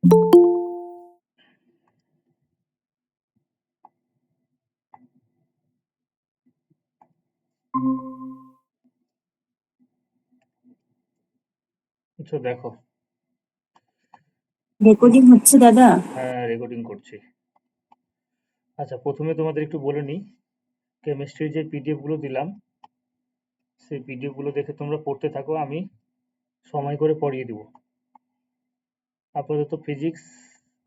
আচ্ছা দেখো, রেকর্ডিং হচ্ছে দাদা? হ্যাঁ রেকর্ডিং করছি। আচ্ছা প্রথমে তোমাদের একটু বলে নিই, কেমিস্ট্রির যে পিডিএফ গুলো দিলাম সেই পিডিএফ গুলো দেখে তোমরা পড়তে থাকো, আমি সময় করে পড়িয়ে দিব। আপাতত ফিজিক্স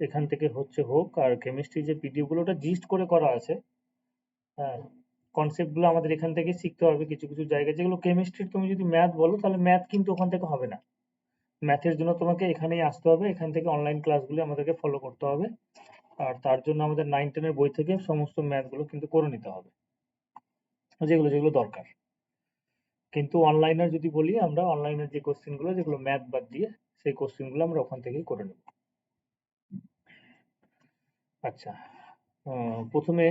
এখান থেকে হচ্ছে হোক, আর কেমিস্ট্রি যে পিডিএফ গুলো ওটা জিস্ট করে করা আছে। হ্যাঁ, কনসেপ্ট গুলো আমাদের এখান থেকে শিখতে হবে কিছু কিছু জায়গায়, যেগুলো কেমিস্ট্রির তুমি যদি ম্যাথ বলো তাহলে ম্যাথ কিন্তু ওখান থেকে হবে না। ম্যাথের জন্য তোমাকে এখানেই আসতে হবে, এখান থেকে অনলাইন ক্লাসগুলো আমাদেরকে ফলো করতে হবে। আর তার জন্য আমাদের 9-10 এর বই থেকে সমস্ত ম্যাথ গুলো কিন্তু করে নিতে হবে, যেগুলো যেগুলো দরকার। কিন্তু অনলাইনের যদি বলি, আমরা অনলাইনের যে কোশ্চেন গুলো যেগুলো ম্যাথ বাদ দিয়ে, সেই কোশ্চেন গুলো আমরা ওখান থেকেই করে নেব। আচ্ছা, প্রথমে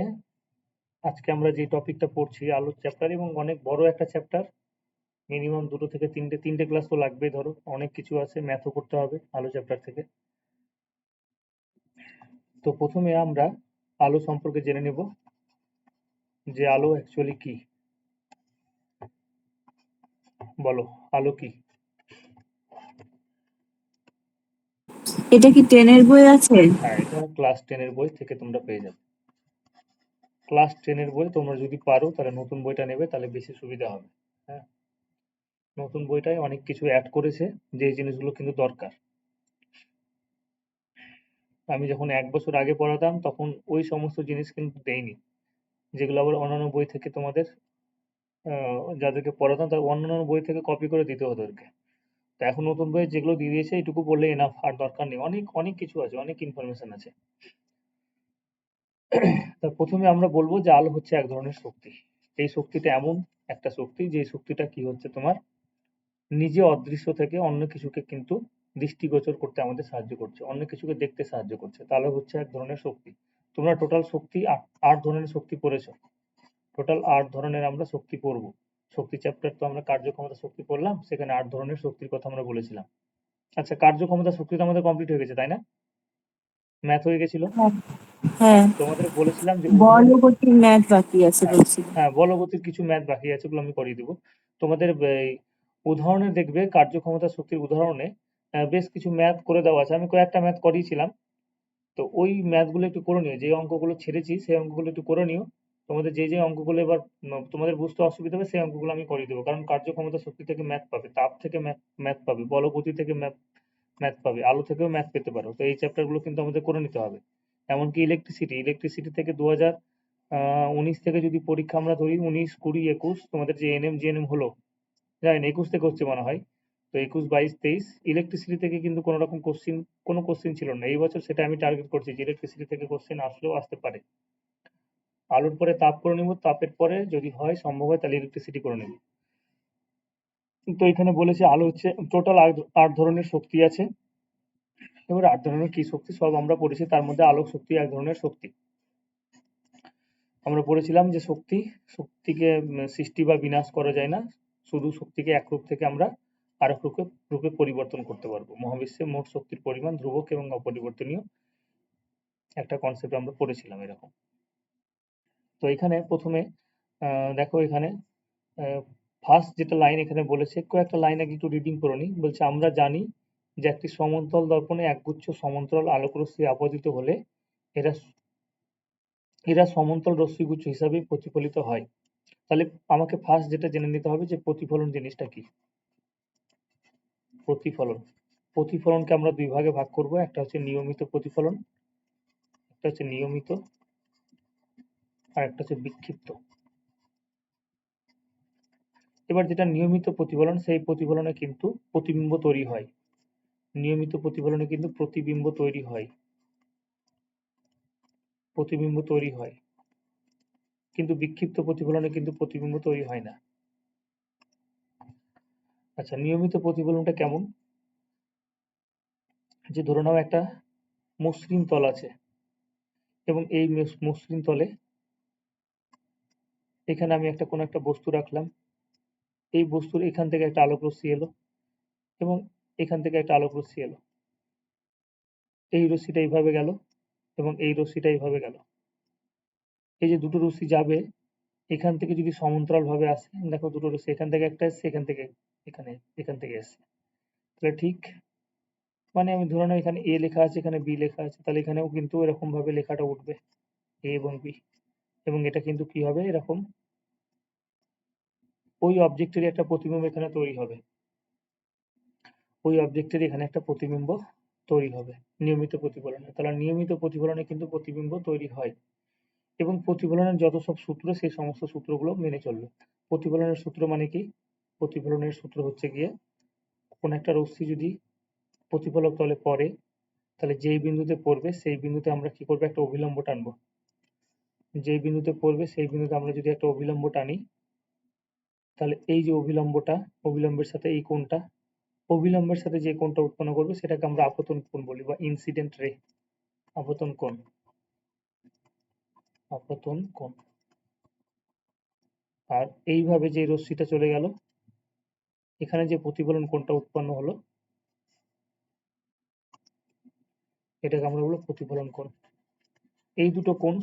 আজকে আমরা যে টপিকটা পড়ছি আলোর চ্যাপ্টার, এবং অনেক বড় একটা চ্যাপ্টার, মিনিমাম 2 থেকে 3টে ক্লাস তো লাগবেই। ধরো অনেক কিছু আছে, ম্যাথও করতে হবে আলো চ্যাপ্টার থেকে। তো প্রথমে আমরা আলো সম্পর্কে জেনে নেব যে আলো অ্যাকচুয়ালি কি। বলো, আলো কি? এটা কি 10 এর বই আছে? হ্যাঁ, এটা ক্লাস 10 এর বই থেকে তোমরা পেয়ে যাবে। ক্লাস 10 এর বই তোমরা যদি পারো তাহলে নতুন বইটা নেবে, তাহলে বেশি সুবিধা হবে। হ্যাঁ, নতুন বইটায় অনেক কিছু অ্যাড করেছে, যে জিনিসগুলো কিন্তু দরকার। আমি যখন 1 বছর আগে পড়াতাম তখন ওই সমস্ত জিনিস কিন্তু দেয়নি, যেগুলো আবার অন্যান্য বই থেকে তোমাদের যাদেরকে পড়াতাম তার অন্যান্য বই থেকে কপি করে দিতে হতো ওদেরকে। তো এখন নতুন বইয়ে যেগুলো দিয়ে দিয়েছে এটুকু পড়লে এনাফ, আর দরকার নেই। অনেক অনেক কিছু আছে, অনেক ইনফরমেশন আছে। তা প্রথমে আমরা বলবো যে আলো হচ্ছে এক ধরনের শক্তি। এই শক্তিটা এমন একটা শক্তি, যে শক্তিটা কি হচ্ছে তোমার নিজে অদৃশ্য থেকে অন্য কিছুকে কিন্তু দৃষ্টিগোচর করতে আমাদের সাহায্য করছে, অন্য কিছুকে দেখতে সাহায্য করছে, তাহলে হচ্ছে এক ধরনের শক্তি। তোমরা টোটাল শক্তি 8 ধরনের শক্তি পড়েছো। টোটাল 8 ধরনের আমরা শক্তি পড়বো। শক্তি চ্যাপ্টার তো আমরা কার্যক্ষমতা শক্তি পড়লাম, সেখানে 8 ধরনের শক্তির কথা আমরা বলেছিলাম। আচ্ছা, কার্যক্ষমতা শক্তি তো আমাদের কমপ্লিট হয়ে গেছে, তাই না? ম্যাথ হয়ে গেছিল। হ্যাঁ, হ্যাঁ। আচ্ছা, তোমাদের বলেছিলাম যে বলগতির ম্যাথ বাকি আছে হ্যাঁ, বলছিল। হ্যাঁ, বলগতির কিছু ম্যাথ বাকি আছে, ওগুলো আমি করিয়ে দেবো। তোমাদের এই উদাহরণে দেখবে, কার্যক্ষমতা শক্তির উদাহরণে বেশ কিছু ম্যাথ করে দেওয়া আছে। আমি কয়েকটা ম্যাথ করিয়েছিলাম। তো ওই ম্যাথ গুলো একটু করে নিও, যে অঙ্কগুলো ছেড়েছি সেই অঙ্কগুলো একটু করে নিও। তোমাদের যে যে অঙ্কগুলো এবার তোমাদের বুঝতে অসুবিধা হবে সেই অঙ্কগুলো আমি করিয়ে দেবো, কারণ কার্যক্ষমতা শক্তি থেকে ম্যাথ পাবে, তাপ থেকে ম্যাথ পাবে, বলগতি থেকে ম্যাথ পাবে, আলো থেকেও ম্যাথ পেতে পারো। তো এই চ্যাপ্টার গুলো কিন্তু আমাদের করে নিতে হবে। এমনকি ইলেকট্রিসিটি থেকে 2019 থেকে যদি পরীক্ষা আমরা ধরি, 19, 20, 21, তোমাদের যে এনএম জিএনএম হলো, জানি না 21 থেকে হচ্ছে মনে হয়। তো 21, 22, 23 ইলেকট্রিসিটি থেকে কিন্তু কোনো রকম কোনো কোশ্চিন ছিল না এই বছর। সেটা আমি টার্গেট করছি যে ইলেকট্রিসিটি থেকে কোশ্চিন আসলেও আসতে পারে। আলুর পরে তাপ করে নিব, তাপের পরে যদি হয় সম্ভব হয় তাহলে ইলেকট্রিসিটি করে নেব। তো এখানে বলেছে আলো হচ্ছে টোটাল 8 ধরনের শক্তি আছে। এবার 8 ধরনের কি শক্তি সব আমরা পড়েছি, তার মধ্যে আলোক শক্তি এক ধরনের শক্তি। আমরা পড়েছিলাম যে শক্তিকে সৃষ্টি বা বিনাশ করা যায় না, শুধু শক্তিকে এক রূপ থেকে আমরা আরেক রূপে পরিবর্তন করতে পারবো। মহাবিশ্বে মোট শক্তির পরিমাণ ধ্রুবক এবং অপরিবর্তনীয়, একটা কনসেপ্ট আমরা পড়েছিলাম এরকম। তো এখানে প্রথমে দেখো, এখানে ফার্স্ট যেটা লাইন এখানে বলেছে, কয়েকটা লাইন আগে একটু রিডিং করে নিই। বলছে আমরা জানি যে একটি সমান্তরাল দর্পণে একগুচ্ছ সমান্তরাল আলোকরশ্মি আপতিত হলে এরা এরা সমান্তরাল রশ্মিগুচ্ছ হিসাবে প্রতিফলিত হয়। তাহলে আমাকে ফার্স্ট যেটা জেনে নিতে হবে যে প্রতিফলন জিনিসটা কি। প্রতিফলন, প্রতিফলনকে আমরা দুই ভাগে ভাগ করব, একটা হচ্ছে নিয়মিত প্রতিফলন, একটা হচ্ছে নিয়মিত, আর একটা হচ্ছে বিক্ষিপ্ত। এবার যেটা নিয়মিত প্রতিফলন, সেই প্রতিফলনে কিন্তু প্রতিবিম্ব তৈরি হয়। নিয়মিত প্রতিফলনে কিন্তু প্রতিবিম্ব তৈরি হয়, প্রতিবিম্ব তৈরি হয়। কিন্তু বিক্ষিপ্ত প্রতিফলনে কিন্তু প্রতিবিম্ব তৈরি হয় না। আচ্ছা, নিয়মিত প্রতিফলনটা কেমন? যে ধরে নাও একটা মসৃণ তল আছে, এবং এই মসৃণ তলে এখানে আমি কোনো একটা বস্তু রাখলাম। এই বস্তুর এখান থেকে একটা আলোক রশ্মি এলো, এবং এখান থেকে একটা আলোক রশ্মি এলো। এই রশ্মিটা এইভাবে গেল এবং এই রশ্মিটা এইভাবে গেল। এই যে দুটো রশ্মি যাবে এখান থেকে যদি সমান্তরাল ভাবে আসে, দেখো দুটো রশ্মি এখান থেকে একটা এসছে, এখান থেকে এখান থেকে এসছে, তাহলে ঠিক মানে আমি ধরে নাও এখানে এ লেখা আছে, এখানে বি লেখা আছে, তাহলে এখানেও কিন্তু এরকম ভাবে লেখাটা উঠবে এ এবং বি, এবং এটা কিন্তু কি হবে এরকম ওই অবজেক্টেরই একটা প্রতিবিম্ব এখানে তৈরি হবে, ওই অবজেক্টের এখানে একটা প্রতিবিম্ব তৈরি হবে নিয়মিত প্রতিফলনে। তাহলে নিয়মিত প্রতিফলনে কিন্তু প্রতিবিম্ব তৈরি হয় এবং প্রতিফলনের যত সব সূত্র সেই সমস্ত সূত্রগুলো মেনে চলবে। প্রতিফলনের সূত্র মানে কি? প্রতিফলনের সূত্র হচ্ছে গিয়ে কোন একটা রশ্মি যদি প্রতিফলক তলে পড়ে তাহলে যেই বিন্দুতে পড়বে সেই বিন্দুতে আমরা কি করবো একটা অভিলম্ব টানবো, যেই বিন্দুতে পড়বে সেই বিন্দুতে আমরা যদি একটা অভিলম্ব টানি তাহলে এই যে অভিলম্বটা, অভিলম্বের সাথে এই কোণটা, অভিলম্বের সাথে যে কোণটা উৎপন্ন করবে সেটাকে আমরা আপতন কোণ বলি বা ইনসিডেন্ট রে, আপতন কোণ, আপতন কোণ। আর এইভাবে যে রশ্মিটা চলে গেল এখানে যে প্রতিফলন কোণটা উৎপন্ন হলো এটাকে আমরা বলবো প্রতিফলন কোণ। এই দুটো কোণ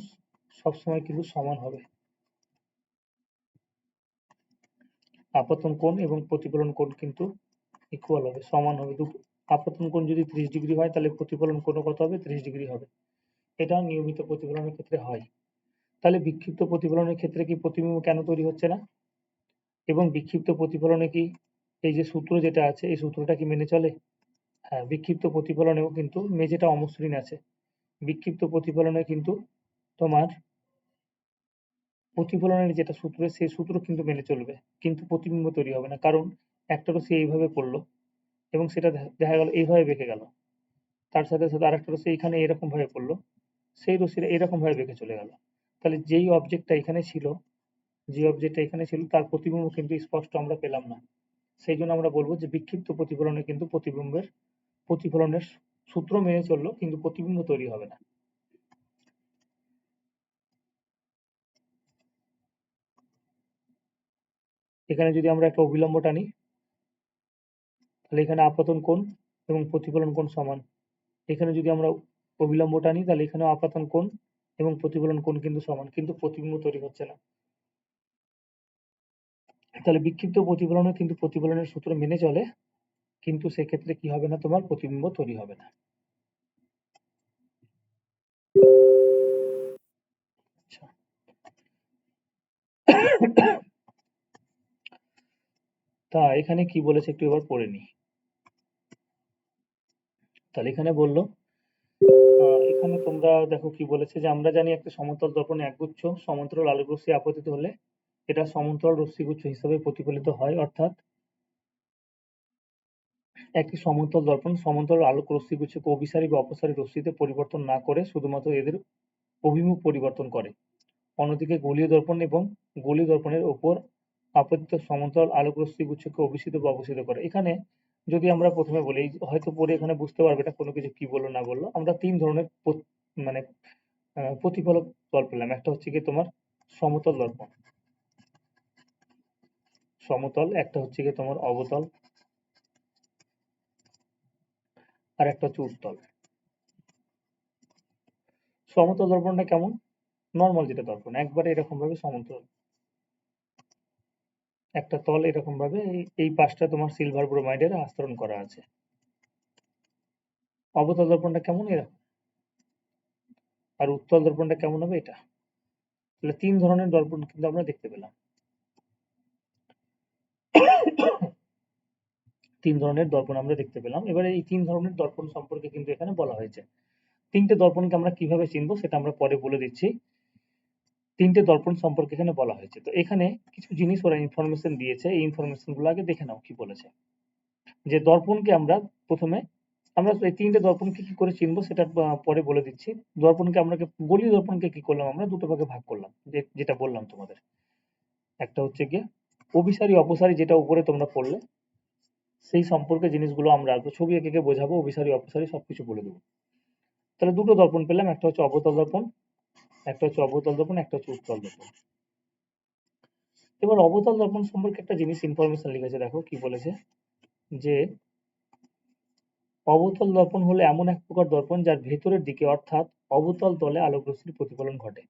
সবসময় কিন্তু সমান হবে, আপতন কোণ এবং প্রতিফলন কোণ কিন্তু ইকুয়াল হবে, সমান হবে। দুটো আপতন কোণ যদি 30 ডিগ্রি হয় তাহলে প্রতিফলন কোণও কত হবে? 30 ডিগ্রি হবে। এটা নিয়মিত প্রতিফলনের ক্ষেত্রে হয়। তাহলে বিক্ষিপ্ত প্রতিফলনের ক্ষেত্রে কি প্রতিবিম্ব কেন তৈরি হচ্ছে না? এবং বিক্ষিপ্ত প্রতিফলনে কি এই যে সূত্র যেটা আছে এই সূত্রটা কি মেনে চলে? হ্যাঁ, বিক্ষিপ্ত প্রতিফলনেও কিন্তু মেঝেটা অমসৃণ আছে। বিক্ষিপ্ত প্রতিফলনে কিন্তু তোমার প্রতিফলনের যেটা সূত্র সেই সূত্র কিন্তু মেনে চলবে, কিন্তু প্রতিবিম্ব তৈরি হবে না, কারণ একটা রশ্মি এইভাবে পড়লো এবং সেটা দেখা গেল এইভাবে বেঁকে গেল, তার সাথে সাথে আরেকটা রশ্মি এখানে এরকম ভাবে পড়লো, সেই রশ্মিটা এরকম ভাবে বেঁকে চলে গেল, তাহলে যেই অবজেক্টটা এখানে ছিল, যে অবজেক্টটা এখানে ছিল তার প্রতিবিম্ব কিন্তু স্পষ্ট আমরা পেলাম না। সেই জন্য আমরা বলবো যে বিক্ষিপ্ত প্রতিফলনে কিন্তু প্রতিফলনের সূত্র মেনে চললো কিন্তু প্রতিবিম্ব তৈরি হবে না। এখানে যদি আমরা একটা অভিলম্ব টানি তাহলে এখানে আপতন কোণ এবং প্রতিফলন কোণ সমান। এখানে যদি আমরা অভিলম্ব টানি তাহলে এখানেও আপতন কোণ এবং প্রতিফলন কোণ কিন্তু সমান, কিন্তু প্রতিবিম্ব তৈরি হচ্ছে না। তাহলে বিক্ষিপ্ত প্রতিফলনে কিন্তু প্রতিফলনের সূত্র মেনে চলে, কিন্তু সেক্ষেত্রে কি হবে না, তোমার প্রতিবিম্ব তৈরি হবে না। আচ্ছা, তা এখানে কি বলেছে একটু এবার পড়ে নি। তাহলে এখানে বললো এখানে তোমরা দেখো কি বলেছে যে আমরা জানি একটা সমতল দর্পণে একগুচ্ছ সমান্তরাল আলোক রশ্মি আপতিত হলে এটা সমান্তরাল রশ্মিগুচ্ছ হিসেবে প্রতিফলিত হয়, অর্থাৎ একটি সমতল দর্পণ সমান্তরাল আলোক রশ্মিগুচ্ছকে অভিসারী বা অপসারী রশ্মিতে পরিবর্তন না করে শুধুমাত্র এদের অভিমুখ পরিবর্তন করে। অন্যদিকে গোলীয় দর্পণ এবং গোলীয় দর্পণের ওপর আপতিত সমান্তরাল আলোক রশ্মিগুচ্ছকে অভিসিত বা অপসিত করে। এখানে যদি আমরা প্রথমে বলি, হয়তো পড়ে এখানে বুঝতে পারবে এটা কোনো কিছু কি বললো না বললো, আমরা তিন ধরনের মানে প্রতিফলক তল পেলাম। একটা হচ্ছে গিয়ে তোমার সমতল দর্পণ, সমতল, একটা হচ্ছে গিয়ে তোমার অবতল, আর একটা হচ্ছে উত্তল। সমতল দর্পণটা কেমন? নর্মাল যেটা দর্পণ একবারে এরকম ভাবে সমতল, একটা তল এরকম ভাবে এই পাশটা তোমার সিলভার ব্রোমাইডের আস্তরণ করা আছে। অবতল দর্পণটা কেমন? এরকম। আর উত্তল দর্পণটা কেমন হবে? এটা। তাহলে তিন ধরনের দর্পণ কিন্তু আমরা দেখতে পেলাম। তিন ধরনের দর্পণ আমরা দেখতে পেলাম। এবারে এই তিন ধরনের দর্পণ সম্পর্কে কিন্তু এখানে বলা হয়েছে। তিনটে দর্পণকে আমরা কিভাবে চিনবো সেটা আমরা পরে বলে দিচ্ছি। তিনটে দর্পণ সম্পর্কে এখানে বলা হয়েছে। তো এখানে কিছু জিনিস ওরা ইনফরমেশন দিয়েছে, এই ইনফরমেশন গুলো আগে দেখে নাও কি বলেছে। যে দর্পণকে আমরা প্রথমে আমরা এই তিনটে দর্পণকে কি করে চিনবো সেটা পরে বলে দিচ্ছি। দর্পণকে আমরা গোলীয় দর্পণকে কি করলাম, আমরা দুটো ভাগে ভাগ করলাম, যেটা বললাম তোমাদের। একটা হচ্ছে গিয়ে অভিসারী অপসারী, যেটা উপরে তোমরা পড়লে, সেই সম্পর্কে জিনিসগুলো আমরা আসবো, ছবি এঁকে বোঝাবো, অভিসারী অপসারী সবকিছু বলে দেবো। তাহলে দুটো দর্পণ পেলাম, একটা হচ্ছে অবতল দর্পণ, একটা হচ্ছে অবতল দর্পণ, একটা হচ্ছে উত্তল দর্পণ। এবার অবতল দর্পণ সম্পর্কে একটা জিনিস ইনফরমেশন লিখেছে, দেখো কি বলেছে যে অবতল দর্পণ হলো এমন এক প্রকার দর্পণ যার ভেতরের দিকে অর্থাৎ অবতল তলে আলোক রশ্মির প্রতিফলন ঘটে।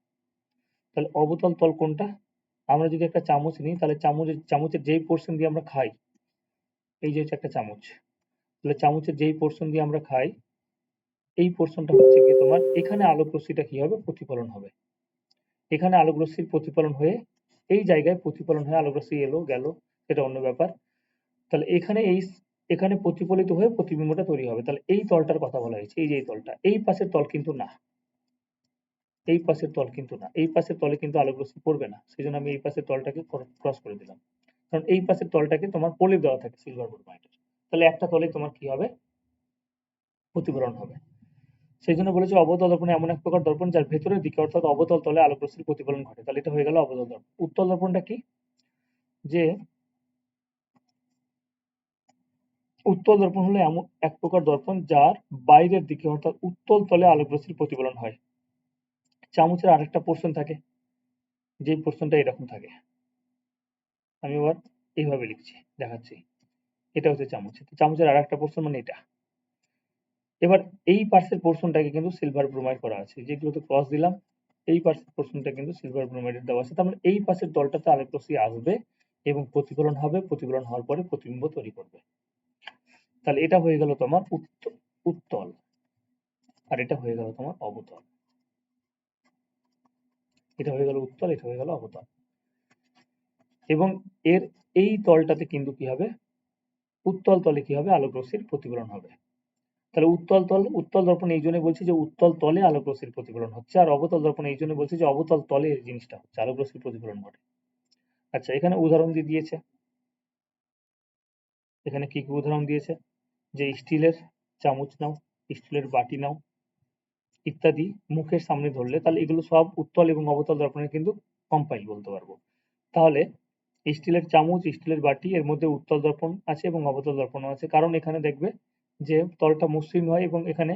তাহলে অবতল তল কোনটা? আমরা যদি একটা চামচ নিই তাহলে চামচের যেই পোর্শন দিয়ে আমরা খাই, এই যে হচ্ছে একটা চামচ, তাহলে চামচের যেই পোর্শন দিয়ে আমরা খাই এই পোর্শনটা হচ্ছে কি তোমার, এখানে আলোক রশ্মিটা কি হবে, প্রতিফলন হবে। এখানে আলোক রশ্মির প্রতিফলন হয়ে এই জায়গায় প্রতিফলন হয়ে আলোক রশ্মি এলো গেল, সেটা অন্য ব্যাপার। তাহলে এখানে প্রতিফলিত হয়ে প্রতিবিম্বটা তৈরি হবে। তাহলে এই তলটার কথা বলা হয়েছে, এই যে এই তলটা, এই পাশের তল কিন্তু না, এই পাশের তল কিন্তু না, এই পাশের তলে কিন্তু আলোক রশ্মি পড়বে না, সেই জন্য আমি এই পাশের তলটাকে ক্রস করে দিলাম। কারণ এই পাশের তলটাকে তোমার প্রলেপ দেওয়া থাকে সিলভার ব্রোমাইডের, তাহলে একটা তলে তোমার কি হবে, প্রতিফলন হবে। সেই জন্য বলেছে অবতল দর্পণ এমন এক প্রকার দর্পণ যার ভেতরের দিকে অর্থাৎ অবতল তলে আলোক রশ্মির প্রতিফলন ঘটে। তাহলে এটা হয়ে গেল অবতল দর্পণ। উত্তল দর্পণটা কি? যে উত্তল দর্পণ হলো এমন এক প্রকার দর্পণ যার বাইরের দিকে অর্থাৎ উত্তল তলে আলোক রশ্মির প্রতিফলন হয়। চামচের আরেকটা পোর্শন থাকে, যে পোর্শনটা এরকম থাকে, আমি এবার এইভাবে লিখছি, দেখাচ্ছি। এটা হচ্ছে চামচ, চামচের আরেকটা পোর্শন মানে এটা। এবার এই পার্শ্বের পোর্শনটাকে কিন্তু সিলভার ব্রোমাইড করা আছে, যেগুলোতে ক্রস দিলাম এই পার্শ্বের পোর্শনটা কিন্তু সিলভার ব্রোমাইডের দেওয়া আছে। তার মানে এই পাশের তলটাতে আলোক রশ্মি আসবে এবং প্রতিফলন হবে, প্রতিফলন হওয়ার পরে প্রতিবিম্ব তৈরি করবে। তাহলে এটা হয়ে গেল তোমার উত্তল, আর এটা হয়ে গেল তোমার অবতল। এটা হয়ে গেল উত্তল, এটা হয়ে গেল অবতল। এবং এর এই তলটাতে কিন্তু কি হবে, উত্তল তলে কি হবে, আলোক রশ্মির প্রতিফলন হবে। তাহলে উত্তল দর্পণ এই জন্য বলছি যে উত্তল তলে আলোক রশ্মির প্রতিফলন হচ্ছে, আর অবতল দর্পণ এই জন্য বলছি যে অবতল তলে এই জিনিসটা হচ্ছে, আলোক রশ্মির প্রতিফলন ঘটে। আচ্ছা, এখানে উদাহরণ দিয়ে দিয়েছে, এখানে কি কি উদাহরণ দিয়েছে, যে স্টিলের চামচ নাও, স্টিলের বাটি নাও ইত্যাদি মুখের সামনে ধরলে, তাহলে এগুলো সব উত্তল এবং অবতল দর্পণের কিন্তু কম্পাইল বলতে পারবো। তাহলে স্টিলের চামচ, স্টিলের বাটি এর মধ্যে উত্তল দর্পণ আছে এবং অবতল দর্পণও আছে, কারণ এখানে দেখবে যে তলটা মসৃণ হয় এবং এখানে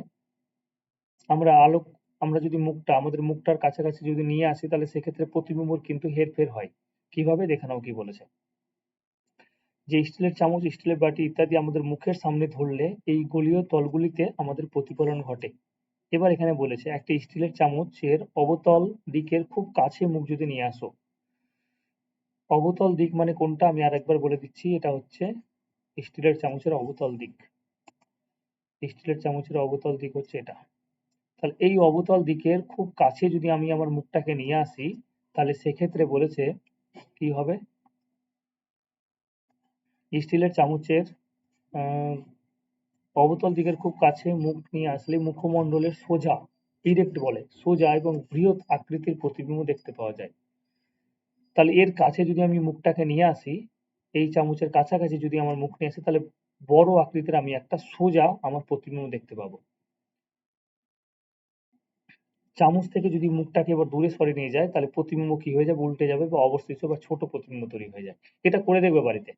আমরা যদি আমাদের মুখটার কাছাকাছি যদি নিয়ে আসি তাহলে সেক্ষেত্রে প্রতিবিম্বর কিন্তু হেরফের হয়। কিভাবে, দেখে নাও কি বলেছে। যে স্টিলের চামচ, স্টিলের বাটি ইত্যাদি আমাদের মুখের সামনে ধরলে এই গলীয় তলগুলিতে আমাদের প্রতিফলন ঘটে। এবার এখানে বলেছে একটা স্টিলের চামচের অবতল দিকের খুব কাছে মুখ যদি নিয়ে আসো, অবতল দিক মানে কোনটা আমি আরেকবার বলে দিচ্ছি, এটা হচ্ছে স্টিলের চামচের অবতল দিক। স্টিলের চামচের অবতল দিক হচ্ছে এটা। তাহলে এই অবতল দিকের খুব কাছে যদি আমি আমার মুখটাকে নিয়ে আসি তাহলে সেক্ষেত্রে বলেছে কি হবে, স্টিলের চামচের অবতল দিকের খুব কাছে মুখ নিয়ে আসলে মুখমণ্ডলের সোজা, ডিরেক্ট বলে, সোজা এবং বৃহৎ আকৃতির প্রতিবিম্ব দেখতে পাওয়া যায়। তাহলে এর কাছে যদি আমি মুখটাকে নিয়ে আসি, এই চামচের কাছাকাছি যদি আমার মুখ নিয়ে আসি তাহলে বড় আকৃতির আমি একটা সোজা আমার প্রতিবিম্ব দেখতে পাবো। চামচ থেকে যদি মুখটাকে এবার দূরে সরিয়ে নিয়ে যায় তাহলে প্রতিবিম্ব কি হয়ে যাবে, উল্টে যাবে বা অবশিষ্ট বা ছোট প্রতিবিম্ব তৈরি হয়ে যায়। এটা করে দেখবে বাড়িতে,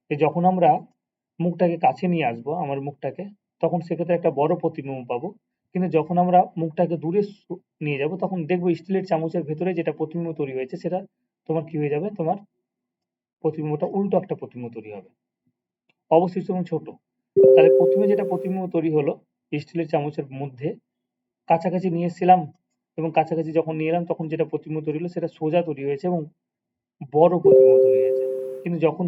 যে যখন আমরা মুখটাকে কাছে নিয়ে আসবো আমার মুখটাকে, তখন সেক্ষেত্রে একটা বড় প্রতিবিম্ব পাবো, কিন্তু যখন আমরা মুখটাকে দূরে নিয়ে যাব তখন দেখবো স্টিলের চামচের ভেতরে যেটা প্রতিবিম্ব তৈরি হয়েছে সেটা তোমার কি হয়ে যাবে, তোমার প্রতিবিম্বটা উল্টো একটা প্রতিবিম্ব তৈরি হবে, অবশিষ্ট এবং ছোট। তাহলে প্রথমে যেটা প্রতিবিম্ব তৈরি হলো স্টিলের চামচের মধ্যে, কাছাকাছি নিয়ে এসেছিলাম এবং কাছাকাছি যখন নিয়ে এলাম তখন যেটা প্রতিবিম্ব তৈরি হলো সেটা সোজা তৈরি হয়েছে এবং বড় প্রতিবিম্ব তৈরি হয়েছে। কিন্তু যখন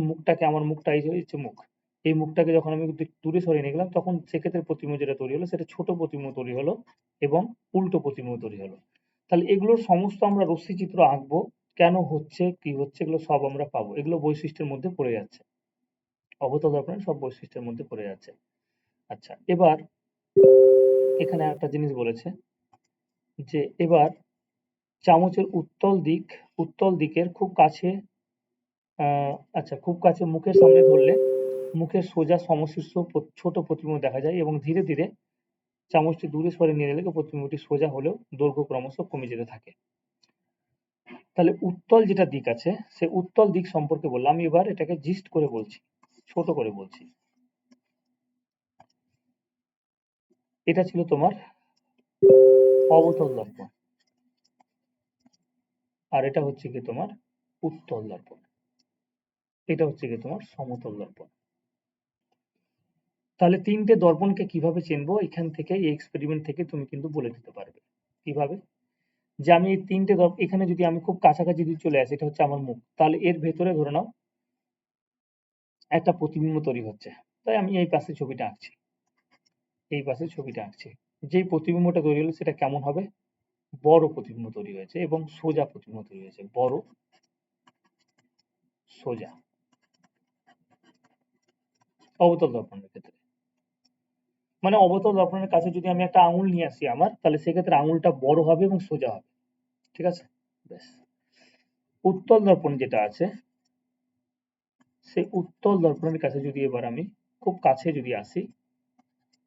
আমার মুখটা এই যে হচ্ছে মুখ, এই মুখটাকে যখন আমি দূরে সরিয়ে নিয়ে গেলাম তখন সেক্ষেত্রে প্রতিবিম্ব যেটা তৈরি হলো সেটা ছোট প্রতিবিম্ব তৈরি হলো এবং উল্টো প্রতিবিম্ব তৈরি হলো। তাহলে এগুলোর সমস্ত আমরা রশ্মিচিত্র আঁকবো, কেন হচ্ছে কি হচ্ছে এগুলো সব আমরা পাবো, এগুলো বৈশিষ্ট্যের মধ্যে পড়ে যাচ্ছে, অবতল দর্পণের সব বৈশিষ্ট্যের মধ্যে পড়ে যাচ্ছে। আচ্ছা, এবার এখানে একটা জিনিস বলেছে যে এবার চামচের উত্তল দিকের খুব কাছে, আচ্ছা খুব কাছে মুখের সামনে ধরলে মুখের সোজা সমশীর্ষ ছোট প্রতিবিম্ব দেখা যায় এবং ধীরে ধীরে চামচটি দূরে সরে নিয়ে গেলে প্রতিবিম্বটি সোজা হলেও দৈর্ঘ্য ক্রমশ কমে যেতে থাকে। তাহলে উত্তল যেটা দিক আছে সে উত্তল দিক সম্পর্কে বললাম, আমি এবার এটাকে জিস্ট করে বলছি, ছোট করে বলছি। এটা ছিল তোমার অবতল দর্পণ, আর এটা হচ্ছে কি তোমার উত্তল দর্পণ, এটা হচ্ছে কি তোমার সমতল দর্পণ। তাহলে তিনটে দর্পণকে কিভাবে চিনবো, এখান থেকে এই এক্সপেরিমেন্ট থেকে তুমি কিন্তু বলে দিতে পারবে কিভাবে। যে আমি এই তিনটে এখানে যদি আমি খুব কাছাকাছি যদি চলে আসি, এটা হচ্ছে আমার মুখ, তাহলে এর ভেতরে ধরে নাও একটা প্রতিবিম্ব তৈরি হচ্ছে। তাই আমি এই পাশে ছবিটা আঁকছি, এই পাশে ছবিটা আঁকছি। যেই প্রতিবিম্বটা তৈরি হলো সেটা কেমন হবে, বড় প্রতিবিম্ব তৈরি হয়েছে এবং সোজা প্রতিবিম্ব তৈরি হয়েছে, বড় সোজা অবতল দর্পণের ক্ষেত্রে। মানে অবতল দর্পণের কাছে যদি আমি একটা আঙুল নিয়ে আসি আমার, তাহলে সেক্ষেত্রে আঙুলটা বড় হবে এবং সোজা হবে, ঠিক আছে। বেশ, উত্তল দর্পণ যেটা আছে, সেই উত্তল দর্পণের কাছে যদি এবার আমি খুব কাছে যদি আসি,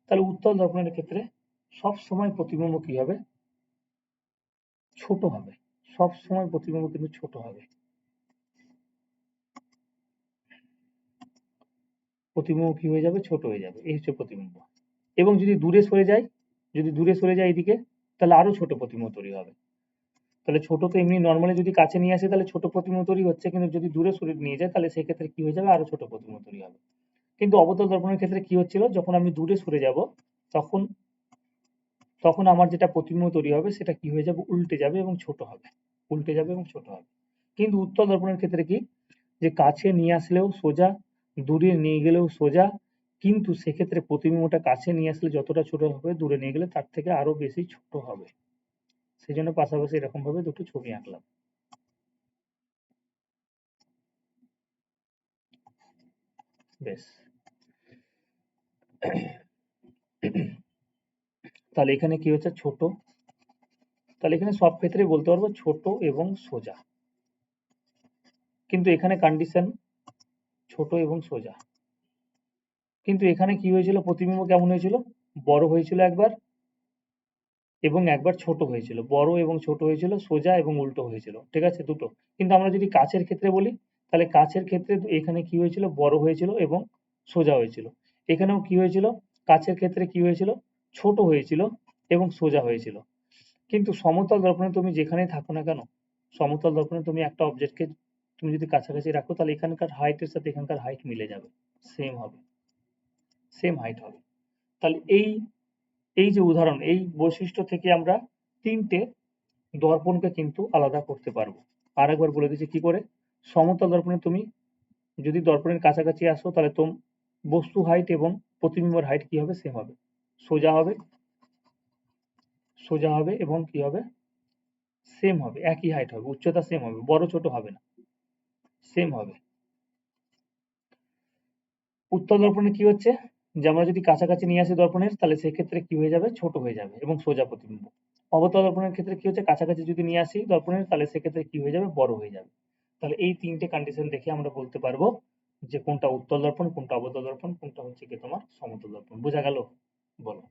তাহলে উত্তল দর্পণের ক্ষেত্রে সব সময় প্রতিবিম্ব কি হবে, ছোট হবে। সব সময় প্রতিবিম্ব কিন্তু ছোট হবে, প্রতিবিম্ব কি হয়ে যাবে, ছোট হয়ে যাবে। এই হচ্ছে প্রতিবিম্ব। এবং যদি দূরে সরে যায়, যদি দূরে সরে যায় এদিকে, তাহলে আরো ছোট প্রতিবিম্ব তৈরি হবে। তাহলে ছোট তো এমনি নর্মালি যদি কাছে নিয়ে আসে তাহলে ছোট প্রতিবিম্ব তৈরি হচ্ছে, কিন্তু যদি দূরে সরে নিয়ে যায় তাহলে সেক্ষেত্রে কি হয়ে যাবে, আরো ছোট প্রতিবিম্ব তৈরি হবে। কিন্তু অবতল দর্পণের ক্ষেত্রে কি হচ্ছিল, যখন আমি দূরে সরে যাব তখন তখন আমার যেটা প্রতিবিম্ব তৈরি হবে সেটা কি হয়ে যাবে, উল্টে যাবে এবং ছোট হবে, উল্টে যাবে এবং ছোট হবে। কিন্তু উত্তল দর্পণের ক্ষেত্রে কি, যে কাছে নিয়ে আসলেও সোজা, দূরে নিয়ে গেলেও সোজা, কিন্তু সেক্ষেত্রে প্রতিবিম্বটা কাছে নিয়ে আসলে যতটা ছোট হবে, দূরে নিয়ে গেলে তার থেকে আরো বেশি ছোট হবে। সেই জন্য পাশাপাশি এরকম ভাবে দুটো ছবি আঁকলাম। বেশ, তাহলে এখানে কি হচ্ছে, ছোট। তাহলে এখানে সব ক্ষেত্রে বলতে পারবো ছোট এবং সোজা, কিন্তু এখানে কন্ডিশন ছোট এবং সোজা। কিন্তু এখানে কি হয়েছিল, প্রতিবিম্ব কেমন হয়েছিল, বড় হয়েছিল একবার এবং একবার ছোট হয়েছিল, বড় এবং ছোট হয়েছিল, সোজা এবং উল্টো হয়েছিল, ঠিক আছে, দুটো। কিন্তু আমরা যদি কাছের ক্ষেত্রে বলি, তাহলে কাছের ক্ষেত্রে এখানে কি হয়েছিল, বড় হয়েছিল এবং সোজা হয়েছিল। এখানেও কি হয়েছিল, কাছের ক্ষেত্রে কি হয়েছিল, ছোট হয়েছিল এবং সোজা হয়েছিল। কিন্তু সমতল দর্পণে তুমি যেখানেই থাকো না কেন, সমতল দর্পণে তুমি একটা অবজেক্টকে তুমি যদি কাছাকাছি রাখো, তাহলে এখানকার হাইটের সাথে এখানকার হাইট মিলে যাবে, সেম হবে, সেম হাইট হবে। তাহলে এই এই যে উদাহরণ, এই বৈশিষ্ট্য থেকে আমরা তিনটে দর্পণকে কিন্তু আলাদা করতে পারবো। আর একবার বলে দিচ্ছি কি করে। সমতল দর্পণে তুমি যদি দর্পণের কাছাকাছি আসো, তাহলে বস্তু হাইট এবং প্রতিবিম্বর হাইট কি হবে, সেম হবে, সোজা হবে, সোজা হবে এবং কি হবে, সেম হবে, একই হাইট হবে, উচ্চতা সেম হবে, বড় ছোট হবে না, সেম হবে। উত্তল দর্পণে কি হচ্ছে, যে আমরা যদি কাছাকাছি নিয়ে আসি দর্পণের, তাহলে সেক্ষেত্রে কি হয়ে যাবে, ছোট হয়ে যাবে এবং সোজা প্রতিবিম্ব। অবতল দর্পণের ক্ষেত্রে কি হচ্ছে, কাছাকাছি যদি নিয়ে আসি দর্পণের, তাহলে সেক্ষেত্রে কি হয়ে যাবে, বড় হয়ে যাবে। তাহলে এই তিনটে কন্ডিশন দেখে আমরা বলতে পারবো যে কোনটা উত্তল দর্পণ, কোনটা অবতল দর্পণ, কোনটা হচ্ছে কি তোমার সমতল দর্পণ। বোঝা গেল, বলো।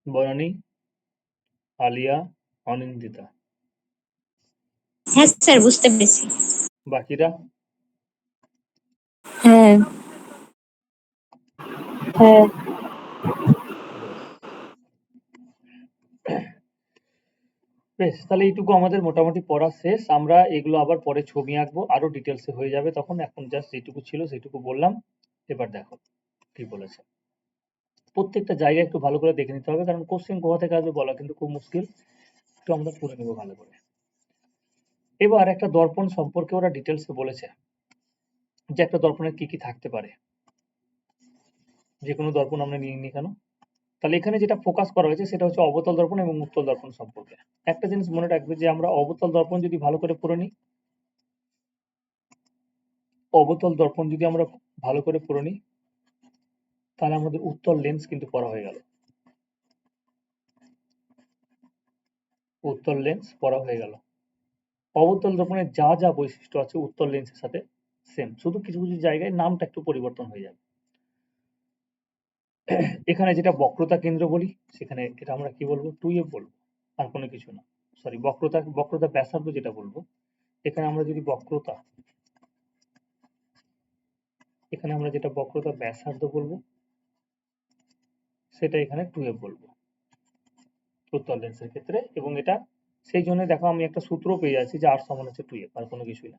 বনানী, আলিয়া, অনিন্দিতা, হ্যাঁ স্যার, বুঝতে পেরেছি। বাকিরা। হ্যাঁ। হ্যাঁ। বেশ, তাহলে এইটুকু আমাদের মোটামুটি পড়া শেষ। আমরা এগুলো আবার পরে ছবি আঁকবো, আরো ডিটেলসে হয়ে যাবে তখন। এখন জাস্ট যেটুকু ছিল সেটুকু বললাম। এবার দেখো কি বলেছে। প্রত্যেকটা জায়গা একটু ভালো করে দেখে নিতে হবে, কারণ কোশ্চেন কোথা থেকে আসবে বলা কিন্তু খুব মুশকিল। একটু আমরা পড়ে নেবো ভালো করে। এবার একটা দর্পণ সম্পর্কে ওরা ডিটেলসে বলেছে যে একটা দর্পণের কি কি থাকতে পারে। যে কোনো দর্পণ আমরা নিয়ে নিই কেন, তাহলে এখানে যেটা ফোকাস করা হয়েছে সেটা হচ্ছে অবতল দর্পণ এবং উত্তল দর্পণ সম্পর্কে। একটা জিনিস মনে রাখবে যে আমরা অবতল দর্পণ যদি ভালো করে পড়ে নিই, অবতল দর্পণ যদি আমরা ভালো করে পড়ে নিই, তাহলে আমাদের উত্তল লেন্স কিন্তু পড়া হয়ে গেল, উত্তল লেন্স পড়া হয়ে গেল। অবতল দর্পণের যা যা বৈশিষ্ট্য আছে উত্তল লেন্সের সাথে সেম, শুধু কিছু কিছু জায়গায় নামটা একটু পরিবর্তন হয়ে যাবে। এখানে যেটা বক্রতা কেন্দ্র বলি, সেখানে এটা আমরা কি বলবো, 2f বলবো, আর কোনো কিছু না। সরি, বক্রতা ব্যাসার্ধ যেটা বলবো, এখানে আমরা যদি বক্রতা এখানে আমরা যেটা বক্রতা ব্যাসার্ধ বলবো সেটা এখানে 2f বলবো উত্তল লেন্সের ক্ষেত্রে, এবং এটা সেই জন্য দেখো আমি একটা সূত্র পেয়ে যাচ্ছি যে r সমান হচ্ছে 2f, আর কোনো কিছুই না।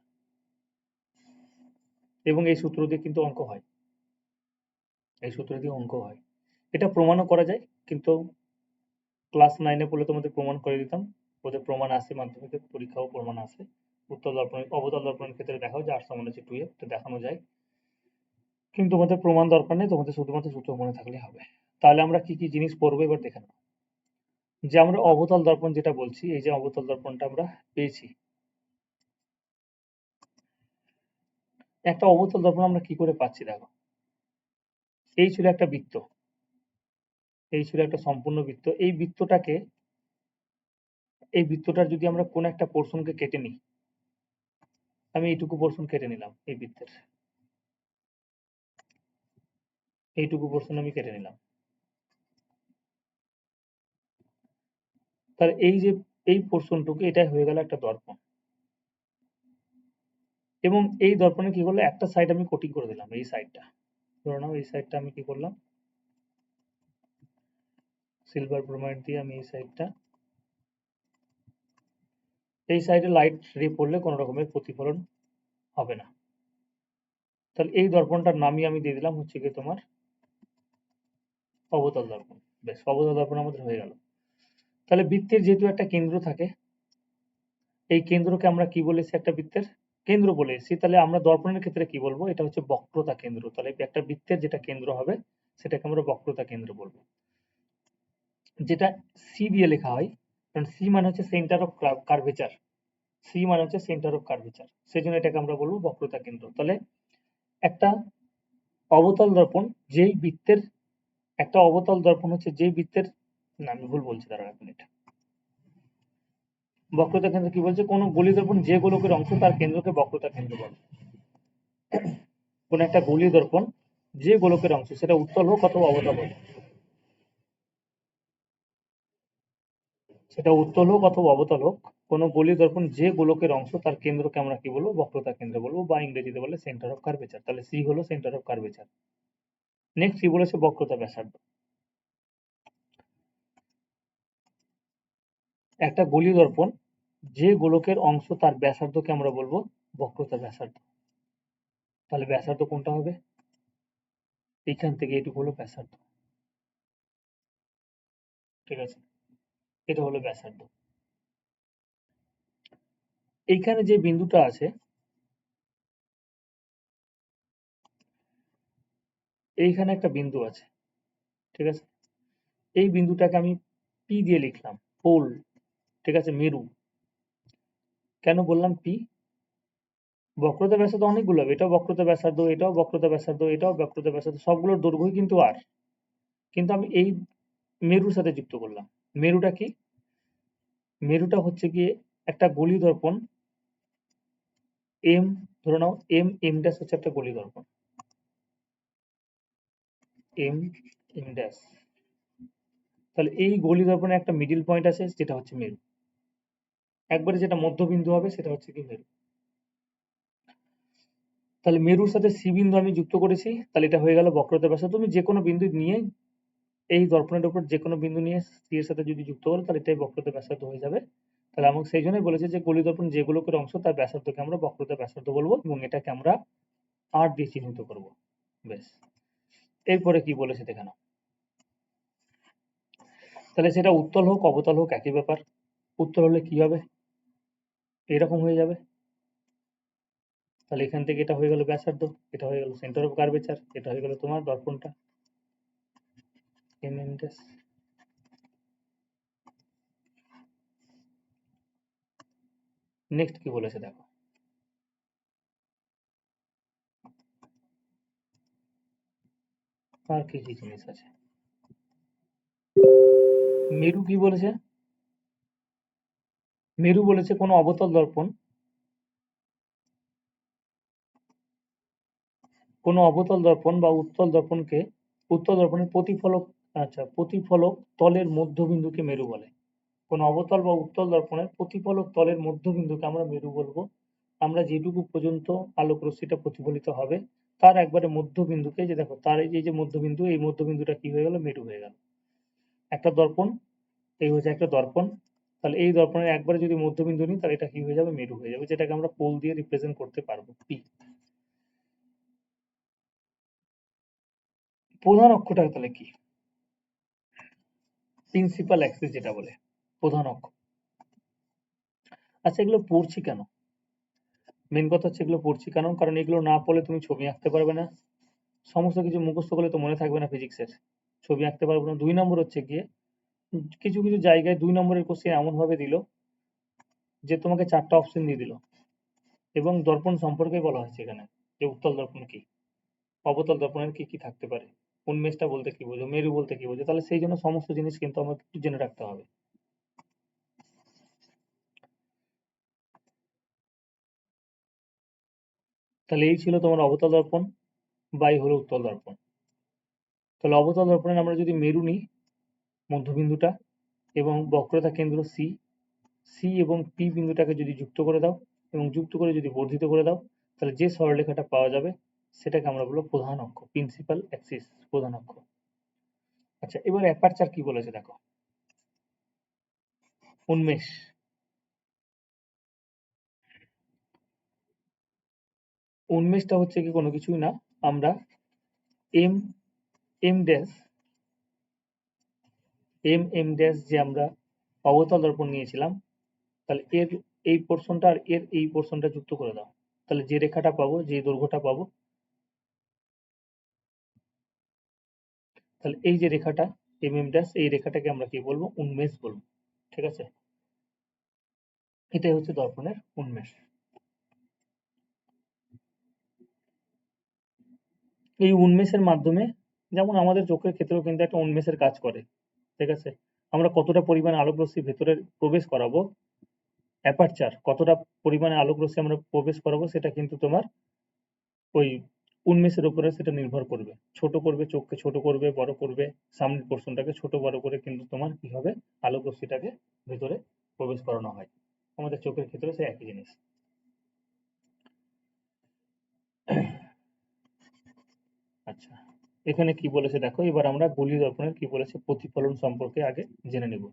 এবং এই সূত্র দিয়ে কিন্তু অঙ্ক হয়, এই সূত্র দিয়ে অঙ্ক হয়। এটা প্রমাণও করা যায়, কিন্তু ক্লাস 9 এ পড়লে তোমাদের প্রমাণ করে দিতাম। ওদের প্রমাণ আসে, মাধ্যমিকের পরীক্ষাও প্রমাণ আসে। উত্তল দর্পণ অবতল দর্পণের ক্ষেত্রে দেখাও যে r সমান হচ্ছে 2f, তো দেখানো যায়। কিন্তু তোমাদের প্রমাণ দরকার নেই, তোমাদের শুধুমাত্র সূত্র মনে থাকলেই হবে। তাহলে আমরা কি কি জিনিস পড়বো এবার দেখে নাও। যে আমরা অবতল দর্পণ যেটা বলছি, এই যে অবতল দর্পণটা আমরা পেয়েছি, একটা অবতল দর্পণ আমরা কি করে পাচ্ছি দেখো। এই ছিল একটা বৃত্ত, এই ছিল একটা সম্পূর্ণ বৃত্ত। এই বৃত্তটাকে, এই বৃত্তটার যদি আমরা কোন একটা পোর্শনকে কেটে নিই, আমি এইটুকু পোর্শন কেটে নিলাম, এই বৃত্তের এইটুকু পোর্শন আমি কেটে নিলাম, তাহলে এই যে এই পোর্শনটুকু, এটাই হয়ে গেল একটা দর্পণ। এবং এই দর্পণে কি করলো, একটা সাইড আমি কোটিং করে দিলাম, এই সাইডটা ধরে নাও, এই সাইডটা আমি কি করলাম, সিলভার ব্রোমাইড দিয়ে আমি এই সাইডটা, এই সাইডে লাইট রে পড়লে কোনো রকমের প্রতিফলন হবে না। তাহলে এই দর্পণটার নামই আমি দিয়ে দিলাম হচ্ছে গিয়ে তোমার অবতল দর্পণ। বেশ, অবতল দর্পণ আমাদের হয়ে গেল। তাহলে বৃত্তের যেহেতু একটা কেন্দ্র থাকে, এই কেন্দ্রকে আমরা কি বলেছি, একটা বৃত্তের কেন্দ্র বলেছি, তাহলে আমরা দর্পণের ক্ষেত্রে কি বলবো, এটা হচ্ছে বক্রতা কেন্দ্র। তাহলে একটা বৃত্তের যেটা কেন্দ্র হবে সেটাকে আমরা বক্রতা কেন্দ্র বলবো, যেটা সি দিয়ে লেখা হয়, কারণ সি মানে হচ্ছে সেন্টার অফ কার্ভেচার, সি মানে হচ্ছে সেন্টার অফ কার্ভেচার, সেই জন্য এটাকে আমরা বলবো বক্রতা কেন্দ্র। তাহলে একটা অবতল দর্পণ যেই বৃত্তের, একটা অবতল দর্পণ হচ্ছে যেই বৃত্তের, না আমি ভুল বলছি, দাঁড়াও এক মিনিট। বক্রতা কেন্দ্র কি বলছে, কোন গলি দর্পণ যে গোলকের অংশ তার কেন্দ্রকে বক্রতা কেন্দ্র বলে। কোন একটা গলি দর্পণ যে গোলকের অংশ, সেটা উত্তল হোক অথবা অবতল হোক, সেটা উত্তল হোক অথবা অবতল হোক, কোন গলি দর্পণ যে গোলকের অংশ তার কেন্দ্রকে আমরা কি বলবো, বক্রতা কেন্দ্র বলবো, বা ইংরেজিতে বলে সেন্টার অফ কার্ভেচার। তাহলে সি হলো centre of curvature. Next C বলেছে বক্রতা ব্যাসার্ধ। একটা গলি দর্পণ যে গোলকের অংশ তার ব্যাসার্ধকে আমরা বলবো বক্রতা ব্যাসার্ধ। তাহলে ব্যাসার্ধ কোনটা হবে, এইখান থেকে এইটুকু হলো ব্যাসার্ধ, ঠিক আছে, এটা হলো ব্যাসার্ধ। এইখানে যে বিন্দুটা আছে, এইখানে একটা বিন্দু আছে, ঠিক আছে, এই বিন্দুটাকে আমি পি দিয়ে লিখলাম, পোল, ঠিক আছে, মেরু। কেন বললাম পি, বক্রতা ব্যাসার্ধ অনেকগুলো হবে, এটাও বক্রতা ব্যাসার্ধ, এটাও বক্রতা ব্যাসার্ধ, এটাও বক্রতা ব্যাসার্ধ, সবগুলোর দৈর্ঘ্যই কিন্তু আর, কিন্তু আমি এই মেরুর সাথে যুক্ত করলাম। মেরুটা কি, মেরুটা হচ্ছে গিয়ে একটা গলি দর্পণ এম, ধরে নাও এম, এম ড্যাশ হচ্ছে একটা গলি দর্পণ, এম, এম ড্যাশ। তাহলে এই গলি দর্পণে একটা মিডিল পয়েন্ট আছে, যেটা হচ্ছে মেরু, একবারে যেটা মধ্যবিন্দু হবে সেটা হচ্ছে কি মেরু। তাহলে মেরুর সাথে সি বিন্দু আমি যুক্ত করেছি, তাহলে এটা হয়ে গেল বক্রতা ব্যাসার্ধ। তুমি যে কোনো বিন্দু নিয়ে, এই দর্পণের উপর যে কোনো বিন্দু নিয়ে সি এর সাথে যদি যুক্ত করো, তাহলে এটাই বক্রতা ব্যাসার্ধ হয়ে যাবে। তাহলে আমাকে সেই জন্যই বলেছে যে গলি দর্পণ যে গোলকের অংশ তার ব্যাসার্ধকে আমরা বক্রতা ব্যাসার্ধ বলবো, এবং এটাকে আমরা আর দিয়ে চিহ্নিত করব। বেশ, এরপরে কি বলেছে দেখে নাও। তাহলে সেটা উত্তল হোক অবতল হোক একই ব্যাপার। উত্তল হলে কি হবে, এরকম হয়ে যাবে। তাহলে এখান থেকে এটা হয়ে গেল ব্যাসার্ধ, এটা হয়ে গেল সেন্টার অফ কার্ভেচার, এটা হয়ে গেল তোমার দর্পণটা এম, এম ড্যাশ। নেক্সট কি বলেছে দেখো, আর কি কি জিনিস আছে। মেরু কি বলেছে, মেরু বলেছে কোনো অবতল দর্পণ, কোনো অবতল দর্পণ বা উত্তল দর্পণকে, উত্তল দর্পণের প্রতিফলক, আচ্ছা, প্রতিফলক তলের মধ্যবিন্দুকে মেরু বলে। কোনো অবতল বা উত্তল দর্পণের প্রতিফলক তলের মধ্যবিন্দুকে আমরা মেরু বলবো। আমরা যেটুকু পর্যন্ত আলোক রশ্মিটা প্রতিফলিত হবে তার একবারে মধ্যবিন্দুকে, যে দেখো তার এই যে মধ্যবিন্দু, এই মধ্যবিন্দুটা কি হয়ে গেল, মেরু হয়ে গেল। একটা দর্পণ, এই হচ্ছে একটা দর্পণ, তাহলে এই দর্পণের একবারে যদি মধ্যবিন্দু নিই তাহলে এটা কি হয়ে যাবে, মেরু হয়ে যাবে, যেটাকে আমরা পোল দিয়ে রিপ্রেজেন্ট করতে পারবো, পি। প্রধান অক্ষটা তাহলে কি, প্রিন্সিপাল অ্যাক্সিস যেটা বলে, প্রধান অক্ষ। আচ্ছা, এগুলো পড়ছি কেন? মেন কথা হচ্ছে এগুলো পড়ছি কেন, কারণ এগুলো না পড়লে তুমি ছবি আঁকতে পারবে না, সমস্ত কিছু মুখস্থ করলে তো মনে থাকবে না ফিজিক্সের, ছবি আঁকতে পারবো না। 2 নম্বর হচ্ছে গিয়ে কিছু কিছু জায়গায় 2 নম্বরের কোশ্চেন এমন ভাবে দিল যে তোমাকে 4টা অপশন দিয়ে দিল, এবং দর্পণ সম্পর্কে বলা হয়েছে এখানে, যে উত্তল দর্পণ কি, অবতল দর্পণের কি কি থাকতে পারে, উন্মেষটা বলতে কি বোঝো, মেরু বলতে কি বোঝো, তাহলে সেই জন্য সমস্ত জিনিস কিন্তু আমাকে একটু জেনে রাখতে হবে। তাহলে এই ছিল তোমার অবতল দর্পণ, বা এই হলো উত্তল দর্পণ। তাহলে অবতল দর্পণের আমরা যদি মেরু নিই, মধ্যবিন্দুটা এবং বক্রতা কেন্দ্র সি, সি এবং পি বিন্দুটাকে যদি যুক্ত করে দাও এবং যুক্ত করে যদি বর্ধিত করে দাও, তাহলে যে সরলরেখাটা পাওয়া যাবে সেটাকে আমরা বলবো প্রধান অক্ষ, প্রিন্সিপাল অ্যাক্সিস, প্রধান অক্ষ। আচ্ছা, এবার অ্যাপারচার কি বলেছে দেখো, উন্মেষ। উন্মেষটা হচ্ছে কি কোনো কিছুই না, আমরা M M dash M dash যে আমরা অবতল দর্পণ নিয়েছিলাম, তাহলে এর এই পোর্শনটা আর এর এই পোর্শনটা যুক্ত করে দাও, তাহলে যে রেখাটা পাবো, যে দৈর্ঘ্যটা পাবো, তাহলে এই যে রেখাটা এম ড্যাশ, এই রেখাটাকে আমরা কি বলবো, উন্মেষ বলবো। ঠিক আছে, এটাই হচ্ছে দর্পণের উন্মেষ। এই উন্মেষের মাধ্যমে, যেমন আমাদের চোখের ক্ষেত্রেও কিন্তু একটা উন্মেষের কাজ করে। ঠিক আছে, আমরা কতটা পরিমাণে আলোক রশ্মি ভেতরে প্রবেশ করাবো, অ্যাপারচার কতটা পরিমাণে আলোক রশ্মি আমরা প্রবেশ করাবো, সেটা কিন্তু তোমার ওই উন্মেষের উপরে সেটা নির্ভর করবে। ছোট করবে, চোখকে ছোট করবে, বড় করবে, সামনের পোর্শনটাকে ছোট বড় করে কিন্তু তোমার কি হবে, আলোক রশ্মিটাকে ভেতরে প্রবেশ করানো হয়। আমাদের চোখের ক্ষেত্রে সেই একই জিনিস। আচ্ছা, এখানে কি বলেছে দেখো, এবার আমরা গলি দর্পণের কি বলেছে প্রতিফলন সম্পর্কে আগে জেনে নেব।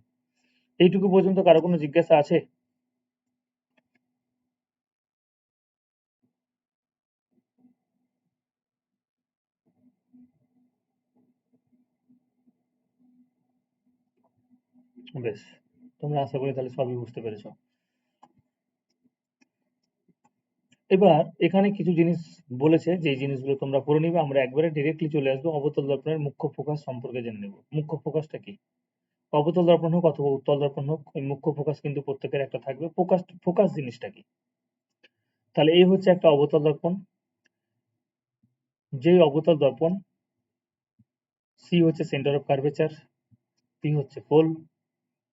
এইটুকু পর্যন্ত কারো কোনো জিজ্ঞাসা আছে? বেশ, তোমরা আশা করি তাহলে সবই বুঝতে পেরেছো। এবার এখানে কিছু জিনিস বলেছে, যে জিনিসগুলো তোমরা পড়ে নিবে, আমরা একবারে ডিরেক্টলি চলে আসবো অবতল দর্পণের মুখ্য ফোকাস সম্পর্কে জেনে নেব। মুখ্য ফোকাসটা কি, অবতল দর্পণ হোক অথবা উত্তল দর্পণ হোক, ওই মুখ্য ফোকাস কিন্তু প্রত্যেকের একটা থাকবে। ফোকাস, ফোকাস জিনিসটা কি, তাহলে এই হচ্ছে একটা অবতল দর্পণ, যেই অবতল দর্পণ, সি হচ্ছে সেন্টার অফ কার্ভেচার, পি হচ্ছে পোল,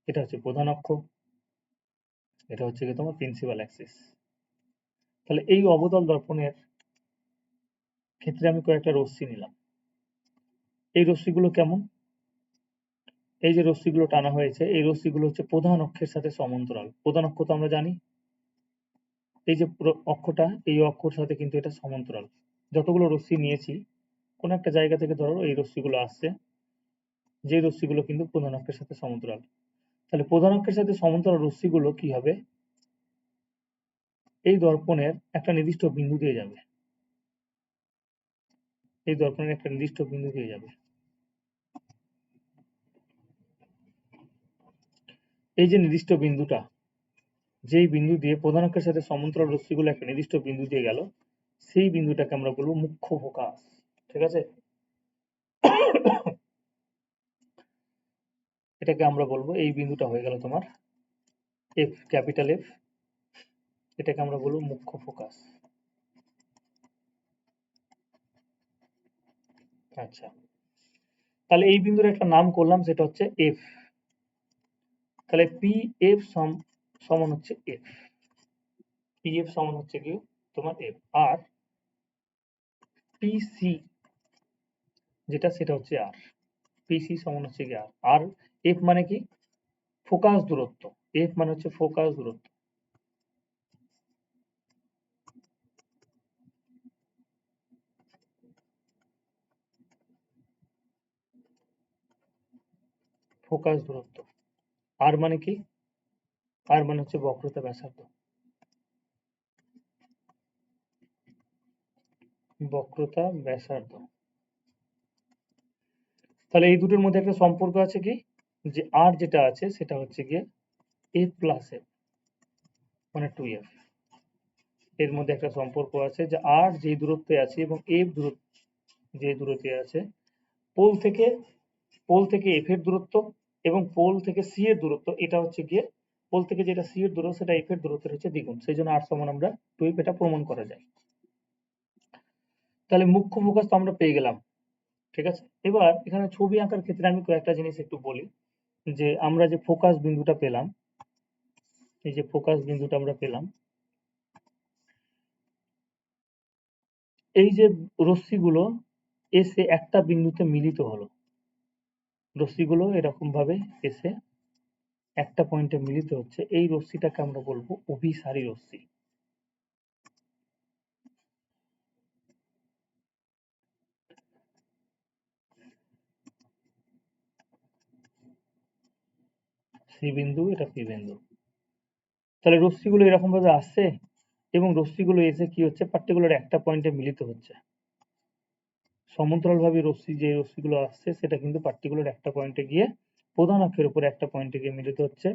এটা হচ্ছে প্রধান অক্ষ, এটা হচ্ছে কি তোমার প্রিন্সিপাল অ্যাক্সিস। তাহলে এই অবতল দর্পণের ক্ষেত্রে আমি কয়েকটা রশ্মি নিলাম। এই রশ্মিগুলো কেমন, এই যে রশ্মিগুলো টানা হয়েছে, এই রশ্মিগুলো হচ্ছে প্রধান অক্ষের সাথে সমান্তরাল। প্রধান অক্ষ তো আমরা জানি, এই যে অক্ষটা, এই অক্ষর সাথে কিন্তু এটা সমান্তরাল। যতগুলো রশ্মি নিয়েছি, কোন একটা জায়গা থেকে ধরো এই রশ্মিগুলো আসছে, যে রশ্মিগুলো কিন্তু প্রধান অক্ষের সাথে সমান্তরাল। তাহলে প্রধান অক্ষের সাথে সমান্তরাল রশ্মিগুলো কি হবে, এই দর্পণের একটা নির্দিষ্ট বিন্দু দিয়ে যাবে, এই দর্পণের একটা নির্দিষ্ট বিন্দু দিয়ে যাবে। এই যে নির্দিষ্ট বিন্দুটা, যেই বিন্দু দিয়ে প্রধান অক্ষের সাথে সমান্তরাল রশ্মিগুলো একটা নির্দিষ্ট বিন্দু দিয়ে গেল, সেই বিন্দুটাকে আমরা বলবো মুখ্য ফোকাস। ঠিক আছে, এটাকে আমরা বলবো, এই বিন্দুটা হয়ে গেল তোমার এফ, ক্যাপিটাল এফ, এটাকে আমরা বলবো মুখ্য ফোকাস। আচ্ছা, তাহলে এই বিন্দুর একটা নাম করলাম, সেটা হচ্ছে এফ। তাহলে পি এফ সমান হচ্ছে এফ, পি এফ সমান হচ্ছে কি তোমার এফ, আর পিসি যেটা, সেটা হচ্ছে আর, পিসি সমান হচ্ছে কি আর। আর এফ মানে কি, ফোকাস দূরত্ব, এফ মানে হচ্ছে ফোকাস দূরত্ব। ফোকাস দূরত্ব। আর মানে কি? আর মানে হচ্ছে বক্রতা ব্যাসার্ধ। বক্রতা ব্যাসার্ধ। তাহলে এই দুটোর মধ্যে একটা সম্পর্ক আছে কি, যে আর যেটা আছে সেটা হচ্ছে গিয়ে এফ প্লাস এফ মানে 2f। এর মধ্যে একটা সম্পর্ক আছে যে আর যে দূরত্বে আছে এবং এফ দূরত্ব যে দূরত্বে আছে, পোল থেকে এফ এর দূরত্ব এবং পোল থেকে সি এর দূরত্ব, এটা হচ্ছে গিয়ে পোল থেকে যেটা সি এর দূরত্ব সেটা এফ এর দূরত্বের হচ্ছে দ্বিগুণ। সেই জন্য আর সমান আমরা 2f, এটা প্রমাণ করা যায়। তাহলে মুখ্য ফোকাস তো আমরা পেয়ে গেলাম, ঠিক আছে। এবার এখানে ছবি আঁকার ক্ষেত্রে আমি কয়েকটা জিনিস একটু বলি, যে আমরা যে ফোকাস বিন্দুটা পেলাম, এই যে ফোকাস বিন্দুটা আমরা পেলাম, এই যে রশ্মিগুলো এসে একটা বিন্দুতে মিলিত হলো, রশ্মিগুলো এরকম ভাবে এসে একটা পয়েন্টে মিলিত হচ্ছে, এই রশ্মিটাকে আমরা বলবো অভিসারী রশ্মি। সি বিন্দু, এটা পি বিন্দু। তাহলে রশ্মিগুলো এরকম ভাবে আসছে এবং রশ্মিগুলো এসে কি হচ্ছে, পার্টিকুলার একটা পয়েন্টে মিলিত হচ্ছে। সমান্তরাল ভাবে যে রশ্মিগুলো আসছে সেটা কিন্তু পার্টিকুলার একটা পয়েন্টে গিয়ে প্রধান অক্ষের উপর একটা পয়েন্টে গিয়ে মিলিত হচ্ছে,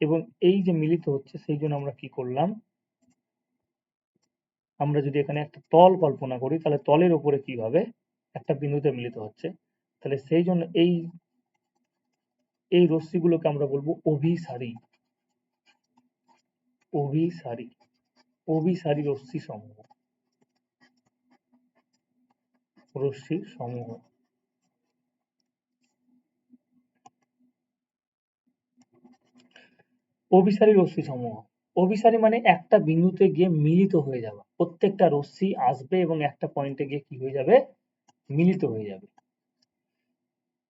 এবং এই যে মিলিত হচ্ছে সেই জন্য আমরা কি করলাম, আমরা যদি এখানে একটা তল কল্পনা করি তাহলে তলের উপরে কি হবে, একটা বিন্দুতে মিলিত হচ্ছে। তাহলে সেই জন্য এই রশ্মিগুলোকে আমরা বলবো অভিসারী। অভিসারী, অভিসারী রশ্মি সমূহ, রশ্মি সমূহ। অভিসারী রশ্মি সমূহ, অভিসারী মানে একটা বিন্দুতে গিয়ে মিলিত হয়ে যাওয়া, প্রত্যেকটা রশ্মি আসবে এবং একটা পয়েন্টে গিয়ে কি হয়ে যাবে, মিলিত হয়ে যাবে।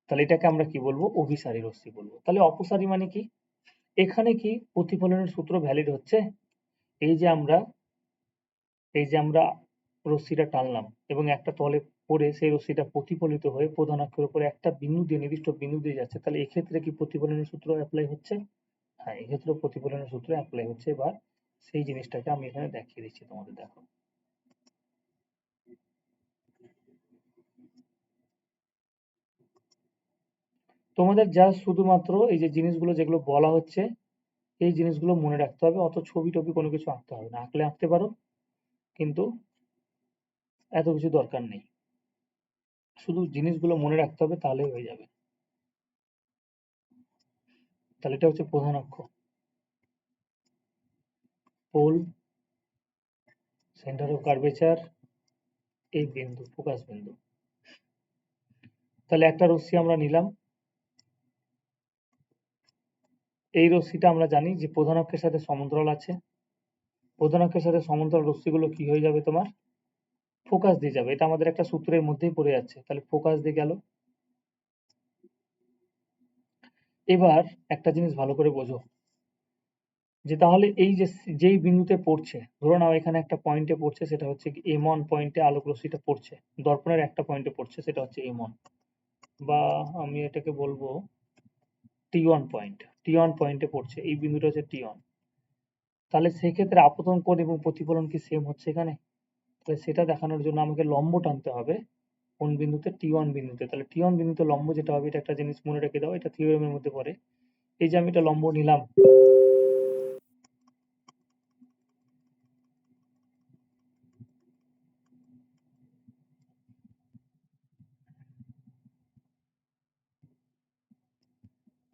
তাহলে এটাকে আমরা কি বলবো, অভিসারী রশ্মি বলবো। তাহলে অপসারী মানে কি, এখানে কি প্রতিফলনের সূত্র ভ্যালিড হচ্ছে, এই যে আমরা রশ্মিটা টানলাম এবং একটা তলে পড়ে সেই রশ্মিটা প্রতিফলিত হয়ে প্রধান অক্ষের উপরে একটা বিন্দু দিয়ে, নির্দিষ্ট বিন্দু দিয়ে যাচ্ছে, তাহলে এক্ষেত্রে কি প্রতিফলনের সূত্র অ্যাপ্লাই হচ্ছে? হ্যাঁ, এক্ষেত্রে প্রতিফলনের সূত্র অ্যাপ্লাই হচ্ছে। এবার সেই জিনিসটাকে আমি এখানে দেখিয়ে দিচ্ছি তোমাদের, দেখো। তোমাদের জাস্ট শুধুমাত্র এই যে জিনিসগুলো যেগুলো বলা হচ্ছে এই জিনিসগুলো মনে রাখতে হবে, অত ছবি টবি কোনো কিছু আঁকতে হবে না, আঁকলে আঁকতে পারো কিন্তু এত কিছু দরকার নেই, শুধু জিনিসগুলো মনে রাখতে হবে তাহলেই হয়ে যাবে। তাহলে এটা হচ্ছে প্রধান অক্ষ, পোল, সেন্টার অফ কার্ভেচার, এই বিন্দু ফোকাস বিন্দু। তাহলে একটা রশ্মি আমরা নিলাম, এই রশ্মিটা আমরা জানি যে প্রধান অক্ষের সাথে সমান্তরাল আছে, প্রধান অক্ষের সাথে সমান্তরাল রশ্মিগুলো কি হয়ে যাবে, তোমার ফোকাস দিয়ে যাবে, এটা আমাদের একটা সূত্রের মধ্যেই পড়ে যাচ্ছে। তাহলে ফোকাস দিয়ে গেল। এবার একটা জিনিস ভালো করে বোঝো, যে তাহলে এই যে যেই বিন্দুতে পড়ছে, ধরে নাও এখানে একটা পয়েন্টে পড়ছে, সেটা হচ্ছে কি M1 পয়েন্টে আলোক রশ্মিটা পড়ছে, দর্পণের একটা পয়েন্টে পড়ছে, সেটা হচ্ছে M1, বা আমি এটাকে বলবো T1 পয়েন্ট, T1 পয়েন্টে পড়ছে, এই বিন্দুটা হচ্ছে T1। তাহলে সেক্ষেত্রে আপতন কোণ এবং প্রতিফলন কি সেম হচ্ছে এখানে? তাহলে সেটা দেখানোর জন্য আমাকে লম্ব টানতে হবে কোন বিন্দুতে, T1 বিন্দুতে। তাহলে T1 বিন্দুতে লম্ব যেটা হবে, এটা একটা জিনিস মনে রেখে দাও, এটা থিওরেমের মধ্যে পড়ে। এই যে আমি এটা লম্ব নিলাম,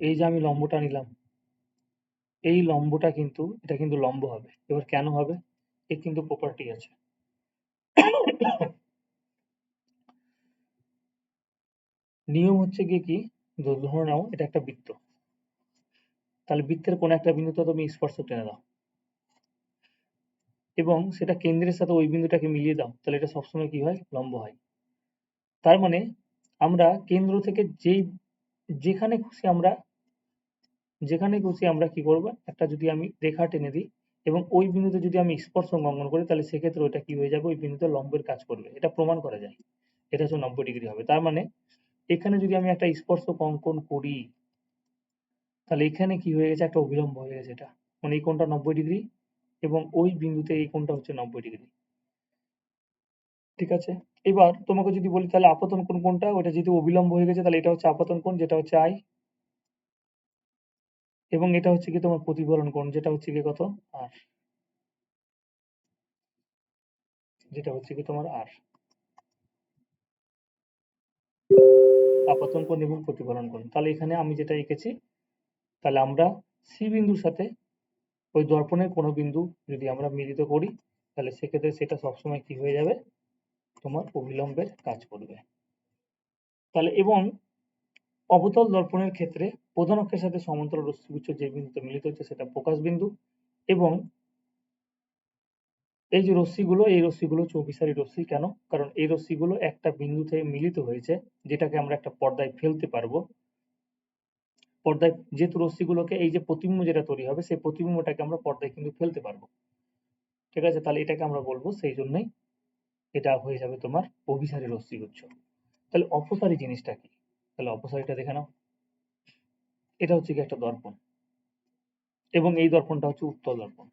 এই যে আমি লম্বটা নিলাম, এই লম্বটা কিন্তু এটা কিন্তু লম্ব হবে। এবার কেন হবে, এর কিন্তু প্রপার্টি আছে। নিয়ম হচ্ছে গিয়ে কি, ধরে নাও এটা একটা বৃত্ত, তাহলে বৃত্তের কোন একটা বিন্দুতে তুমি স্পর্শ টেনে দাও এবং সেটা কেন্দ্রের সাথে ওই বিন্দুটাকে মিলিয়ে দাও, তাহলে এটা সবসময় কি হয়, লম্ব হয়। তার মানে আমরা কেন্দ্র থেকে যেখানে খুশি আমরা কি করব, একটা যদি আমি রেখা টেনে দিই এবং ওই বিন্দুতে যদি আমি স্পর্শ অঙ্কন করি, তাহলে সেক্ষেত্রে ওইটা কি হয়ে যাবে, ওই বিন্দুতে লম্বের কাজ করবে, এটা প্রমাণ করা যায়। এটা হচ্ছে 90 ডিগ্রি হবে। তার মানে এখানে যদি আমি একটা স্পর্শক অঙ্কন করি, তাহলে এখানে কি হয়ে গেছে, একটা অভিলম্ব হয়ে গেছে এটা, মানে এই কোণটা 90° এবং ওই বিন্দুতে এই কোণটা হচ্ছে 90°। ঠিক আছে, এবার তোমাকে যদি বলি তাহলে আপতন কোণ কোনটা, ওটা যেহেতু অভিলম্ব হয়ে গেছে তাহলে এটা হচ্ছে আপতন কোণ, যেটা হচ্ছে আই, এবং এটা হচ্ছে কি তোমার প্রতিফলন কোণ, যেটা হচ্ছে কি কত, আর, যেটা হচ্ছে কি তোমার আর। আপতন কোণ এবং প্রতিফলন কোণ। তাহলে এখানে আমি যেটা এঁকেছি, তাহলে আমরা সি বিন্দুর সাথে ওই দর্পণের কোনো বিন্দু যদি আমরা মিলিত করি, তাহলে সেক্ষেত্রে সেটা সবসময় কি হয়ে যাবে, তোমার অভিলম্বের কাজ করবে। তাহলে এবং অবতল দর্পণের ক্ষেত্রে প্রধান অক্ষের সাথে সমান্তরাল রশ্মিগুচ্ছ যে বিন্দুতে মিলিত হচ্ছে সেটা ফোকাস বিন্দু, এবং এই যে রশ্মিগুলো, এই রশ্মিগুলো চৌবিসারি রশ্মি। কেন? কারণ এই রশ্মিগুলো একটা বিন্দু থেকে মিলিত হয়েছে, যেটাকে আমরা একটা পর্দায় ফেলতে পারবো। পর্দায় যেহেতু রশ্মিগুলোকে, এই যে প্রতিবিম্ব যেটা তৈরি হবে, সেই প্রতিবিম্বটাকে আমরা পর্দায় কিন্তু ফেলতে পারবো। ঠিক আছে, তাহলে এটাকে আমরা বলবো, সেই জন্যই এটা হয়ে যাবে তোমার অভিসারী রশ্মিগুচ্ছ। তাহলে অপসারী জিনিসটা কি? তাহলে অপসারীটা দেখে নাও। এটা হচ্ছে কি একটা দর্পণ, এবং এই দর্পণটা হচ্ছে উত্তল দর্পণ।